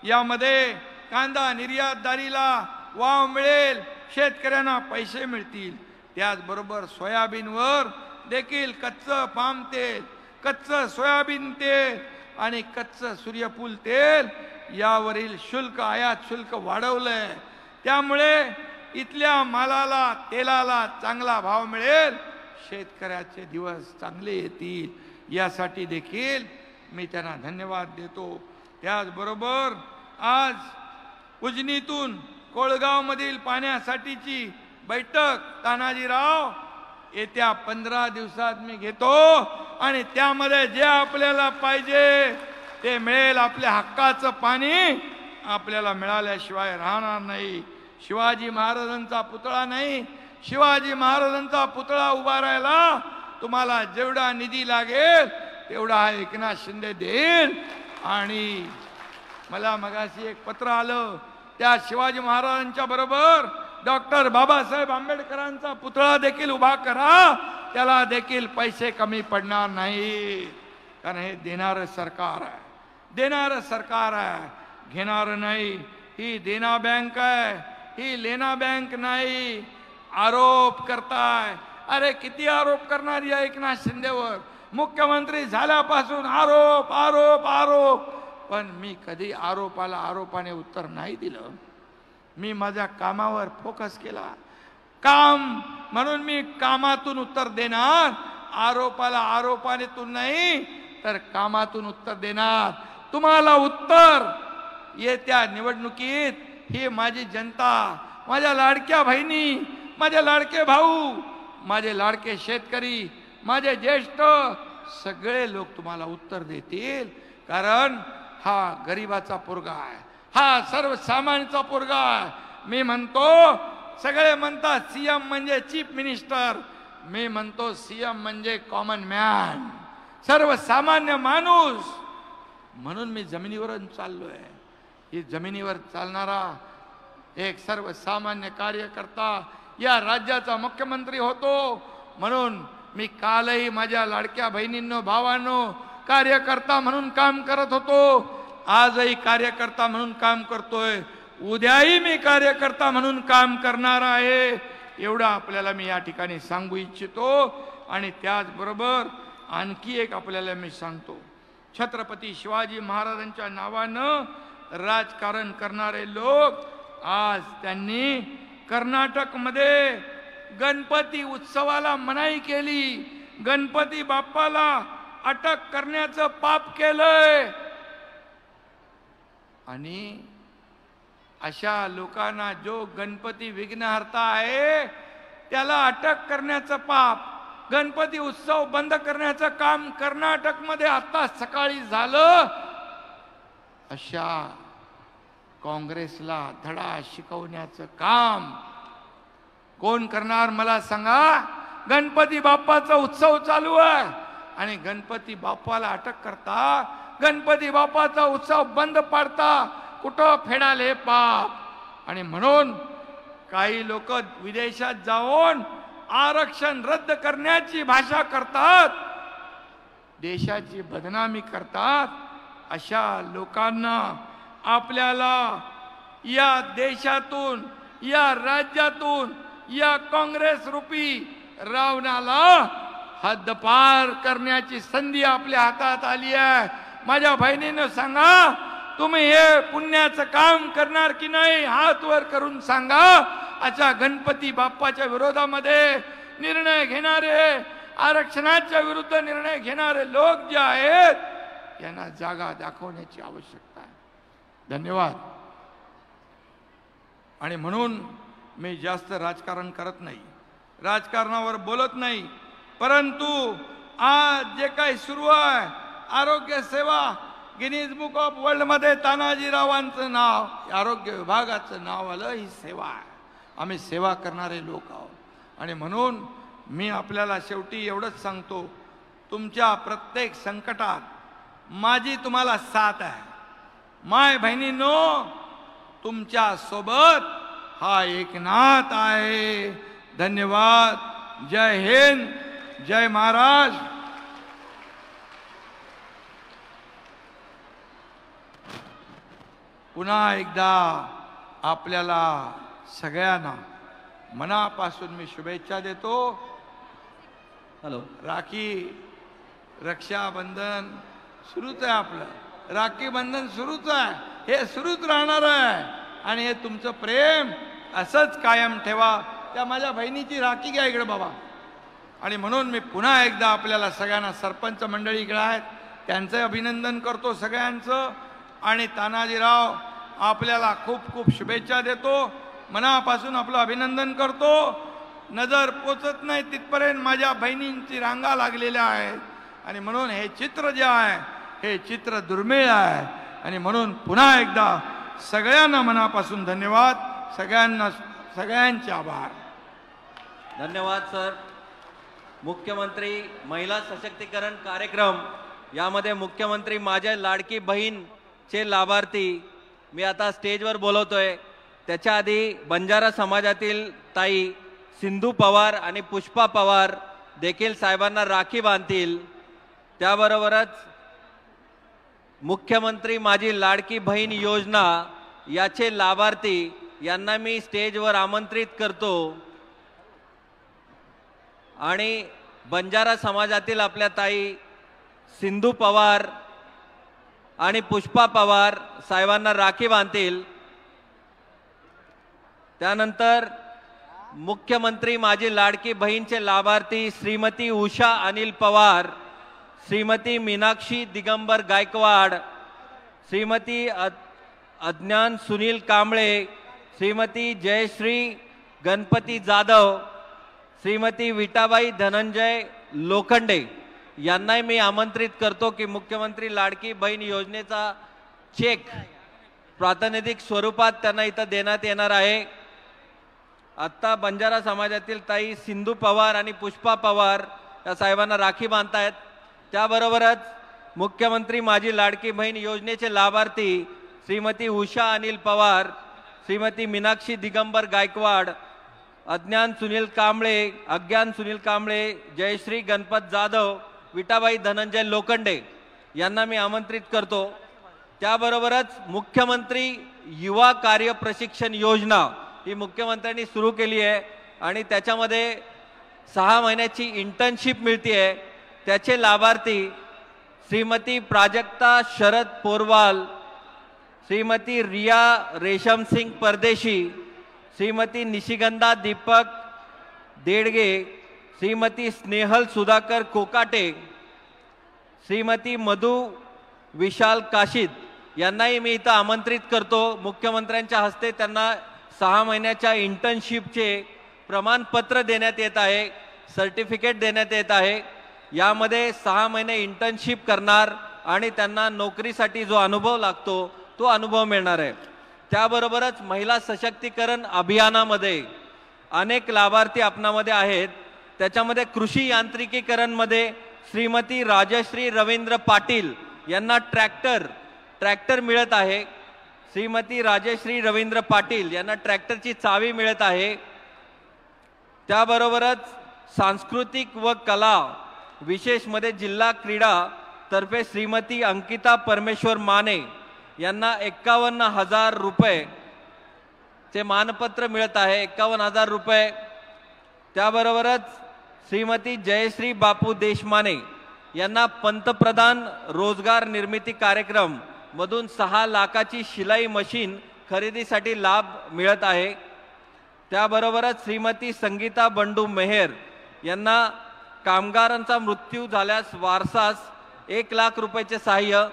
यामध्ये कांदा निर्यातदारीला वाव मिळेल, शेतकऱ्यांना पैसे मिळतील. त्याचबरोबर सोयाबीनवर देखील कच्चं पाम तेल, कच्चं सोयाबीन तेल आणि कच्चं सूर्यफूल तेल यावरील शुल्क, आयात शुल्क वाढवलंय. त्यामुळे इथल्या मालाला, तेलाला चांगला भाव मिळेल, शेतकऱ्याचे दिवस चांगले येतील. यासाठी देखील मी त्यांना धन्यवाद देतो. त्याचबरोबर आज उजनीतून कोळगाव मधील पाण्यासाठीची बैठक तानाजीराव येत्या 15 दिवसात मी घेतो आणि त्यामध्ये जे आपल्याला पाहिजे ते मिळेल. आपल्या हक्काचं पाणी आपल्याला मिळाल्याशिवाय राहणार नाही. शिवाजी महाराजांचा पुतळा नाही, शिवाजी महाराजांचा पुतळा उभारायला तुम्हाला जेवढा निधी लागेल तेवढा हा एकनाथ शिंदे देईल. आणि मला मगाशी एक पत्र आलं, त्या शिवाजी महाराजांच्या बरोबर डॉक्टर बाबासाहेब आंबेडकरांचा पुतळा देखील उभा करा, त्याला देखील पैसे कमी पडणार नाही. कारण हे देणारं सरकार आहे, देणारं सरकार आहे, घेणारं नाही. ही देना बँक आहे, ही लेना बँक नाही. आरोप करताय, अरे किती आरोप करणार या एकनाथ शिंदेवर. मुख्यमंत्री झाल्यापासून आरोप आरोप आरोप. पण मी कधी आरोपाला आरोपाने उत्तर नाही दिलं. मी माझ्या कामावर फोकस केला. काम म्हणून मी कामातून उत्तर देणार, आरोपाला आरोपाने तू नाही तर कामातून उत्तर देणार. तुम्हाला उत्तर येत्या निवडणुकीत ही माझी जनता, माझ्या लाडक्या बहिणी, माझे लाडके भाऊ, माझे लाडके शेतकरी, माझे ज्येष्ठ सगळे लोक तुम्हाला उत्तर देतील. कारण हा गरिबाचा पोरगा आहे, हा सर्वसामान्याचा पोरगा आहे. मी म्हणतो, सगळे म्हणतात सीएम म्हणजे चीफ मिनिस्टर, मी म्हणतो सीएम म्हणजे कॉमन मॅन, सर्वसामान्य माणूस. म्हणून मी जमिनीवरून चाललोय. ही जमिनीवर चालणारा एक सर्वसामान्य कार्यकर्ता या राज्याचा मुख्यमंत्री होतो. म्हणून मी कालही माझ्या लाडक्या बहिणींनो भावांनो कार्यकर्ता म्हणून काम करत होतो, आजही कार्यकर्ता म्हणून काम करतोय, उद्याही मी कार्यकर्ता म्हणून काम करणार आहे. एवढं आपल्याला मी या ठिकाणी सांगू इच्छितो. आणि त्याचबरोबर आणखी एक आपल्याला मी सांगतो, छत्रपती शिवाजी महाराजांच्या नावानं राजकारण करणारे लोक आज त्यांनी कर्नाटकमध्ये गणपती उत्सवाला मनाई केली, गणपती बाप्पाला अटक करण्याचं पाप केलंय. आणि अशा लोकांना, जो गणपती विघ्नहर्ता आहे त्याला अटक करण्याचं पाप, गणपती उत्सव बंद करण्याचं काम कर्नाटकमध्ये आता सकाळी झालं. अशा काँग्रेसला धडा शिकवण्याचं काम कोण करणार मला सांगा. गणपती बाप्पाचा उत्सव चालू आहे आणि गणपती बाप्पाला अटक करता, गणपती बाप्पाचा उत्सव बंद पाडता, कुठं फेडाल हे पाप. आणि म्हणून काही लोक विदेशात जाऊन आरक्षण रद्द करण्याची भाषा करतात, देशाची बदनामी करतात. अशा लोकांना आपल्याला या देशातून, या राज्यातून, या काँग्रेस रूपी रावणाला हद्दपार करण्याची संधी आपल्या हातात आली आहे. माझ्या बहिणीनं सांगा, तुम्ही हे पुण्याचं काम करणार की नाही, हात वर करून सांगा. अशा गणपती बाप्पाच्या विरोधामध्ये निर्णय घेणारे, आरक्षणाच्या विरुद्ध निर्णय घेणारे लोक जे आहेत यांना जागा दाखवण्याची आवश्यकता आहे. धन्यवाद. आणि म्हणून मी जास्त राजकारण करत नाही, राजकारणावर बोलत नाही. परंतु आज जे काही सुरू आहे, आरोग्य सेवा, गिनीज बुक ऑफ वर्ल्ड मध्ये तानाजीरावांचं नाव, आरोग्य विभागाचं नाव आलं. ही सेवा आहे, आम्ही सेवा करणारे लोक आहोत. आणि म्हणून मी आपल्याला शेवटी एवढंच सांगतो, तुमच्या प्रत्येक संकटात माझी तुम्हाला साथ आहे. माय बहिणींनो, तुमच्या सोबत हा एकनाथ आहे. धन्यवाद. जय हिंद, जय महाराष्ट्र. पुन्हा एकदा आपल्याला सगळ्यांना मनापासून मी शुभेच्छा देतो. हॅलो. राखी रक्षाबंधन सुरूच आहे, आपलं राखी बंधन सुरूच आहे, हे सुरूच राहणार आहे. आणि हे तुमचं प्रेम असंच कायम ठेवा. त्या माझ्या बहिणीची राखी घ्या इकडे बाबा. आणि म्हणून मी पुन्हा एकदा आपल्याला सगळ्यांना, सरपंच मंडळी इकडे आहेत त्यांचं अभिनंदन करतो सगळ्यांचं. आणि तानाजीराव आपल्याला खूप खूप शुभेच्छा देतो. मनापासून आपलं अभिनंदन करतो. नजर पोचत नाही तिथपर्यंत माझ्या बहिणींची रांगा लागलेल्या आहेत आणि म्हणून हे चित्र जे आहे हे चित्र दुर्मिळ आहे. आणि म्हणून पुन्हा एकदा सगळ्यांना मनापासून धन्यवाद, सगळ्यांचे आभार. धन्यवाद सर. मुख्यमंत्री महिला सशक्तीकरण कार्यक्रम यामध्ये मुख्यमंत्री माझ्या लाडकी बहीणचे लाभार्थी मी आता स्टेजवर बोलवतोय. त्याच्या आधी बंजारा समाजातील ताई सिंधू पवार आणि पुष्पा पवार देखील साहेबांना राखी बांधतील. त्याबरोबरच मुख्यमंत्री माझी लाडकी बहीण योजना याचे लाभार्थी यांना मी स्टेजवर आमंत्रित करतो. आणि बंजारा समाजातील आपल्या ताई सिंधू पवार आणि पुष्पा पवार साहेबांना राखी बांधतील. त्यानंतर मुख्यमंत्री माझी लाडकी बहीणचे लाभार्थी श्रीमती उषा अनिल पवार, श्रीमती मीनाक्षी दिगंबर गायकवाड, श्रीमती अज्ञान सुनील कांबळे, श्रीमती जयश्री गणपती जाधव, श्रीमती विटाबाई धनंजय लोखंडे यांनाही मी आमंत्रित करतो की मुख्यमंत्री लाडकी बहीण योजनेचा चेक प्रातिनिधिक स्वरूपात त्यांना इथं देण्यात येणार आहे. आत्ता बंजारा समाजातील ताई सिंधू पवार आणि पुष्पा पवार या साहेबांना राखी बांधतायत. त्याबरोबरच मुख्यमंत्री माझी लाडकी बहीण योजनेचे लाभार्थी श्रीमती उषा अनिल पवार, श्रीमती मीनाक्षी दिगंबर गायकवाड, अज्ञान सुनील कांबळे, जयश्री गणपत जाधव, विटाबाई धनंजय लोखंडे यांना मी आमंत्रित करतो. त्याबरोबरच मुख्यमंत्री युवा कार्य प्रशिक्षण योजना ही मुख्यमंत्र्यांनी सुरू केली आहे आणि त्याच्यामध्ये 6 महिन्याची इंटर्नशिप मिळते. त्याचे लाभार्थी श्रीमती प्राजक्ता शरद पोरवाल, श्रीमती रिया रेशम सिंग परदेशी, श्रीमती निशिगंधा दीपक देडगे, श्रीमती स्नेहल सुधाकर कोकाटे, श्रीमती मधु विशाल काशीद यांनाही मी इथं आमंत्रित करतो. मुख्यमंत्र्यांच्या हस्ते त्यांना 6 महिन्याच्या इंटर्नशिपचे प्रमाणपत्र देण्यात येत आहे, सर्टिफिकेट देण्यात येत आहे. यामध्ये 6 महिने इंटर्नशिप करणार आणि त्यांना नोकरीसाठी जो अनुभव लागतो तो अनुभव मिळणार आहे. त्याबरोबरच महिला सशक्तीकरण अभियानामध्ये अनेक लाभार्थी आपणामध्ये आहेत. त्याच्यामध्ये कृषी यांत्रिकीकरणमध्ये श्रीमती राजश्री रवींद्र पाटील यांना ट्रॅक्टर मिळत आहे. श्रीमती राजश्री रवींद्र पाटील यांना ट्रॅक्टरची चावी मिळत आहे. त्याबरोबरच सांस्कृतिक व कला विशेषमध्ये जिल्हा क्रीडा तर्फे श्रीमती अंकिता परमेश्वर माने यांना 51,000 रुपये चे मानपत्र मिळत आहे, 51,000 रुपये. त्याबरोबरच श्रीमती जयश्री बापू देशमाने यांना पंतप्रधान रोजगार निर्मिती कार्यक्रम मधून 6 लाखाची शिलाई मशीन खरेदीसाठी लाभ मिळत आहे. त्याबरोबरच श्रीमती संगीता बंडू मेहर यांना कामगारांचा मृत्यू झाल्यास वारसास 1 लाख रुपयाचे सहाय्य.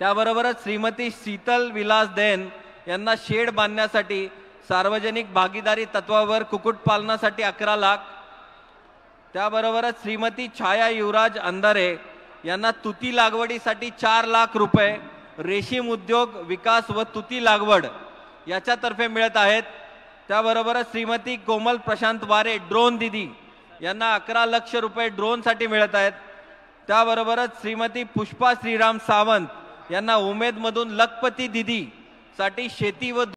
त्याबरोबरच श्रीमती शीतल विलास दैन यांना शेड बांधण्यासाठी सार्वजनिक भागीदारी तत्वावर कुक्कुटपालनासाठी 11 लाख. त्याबरोबरच श्रीमती छाया युवराज अंधारे यांना तुती लागवडीसाठी 4 लाख रुपये रेशीम उद्योग विकास व तुती लागवड याच्यातर्फे मिळत आहेत. त्याबरोबरच श्रीमती कोमल प्रशांत वारे ड्रोन दीदी यांना 11 लाख रुपये ड्रोनसाठी मिळत आहेत. त्याबरोबरच श्रीमती पुष्पा श्रीराम सावंत यांना उमेदमधून लखपती दीदी साठी शेती व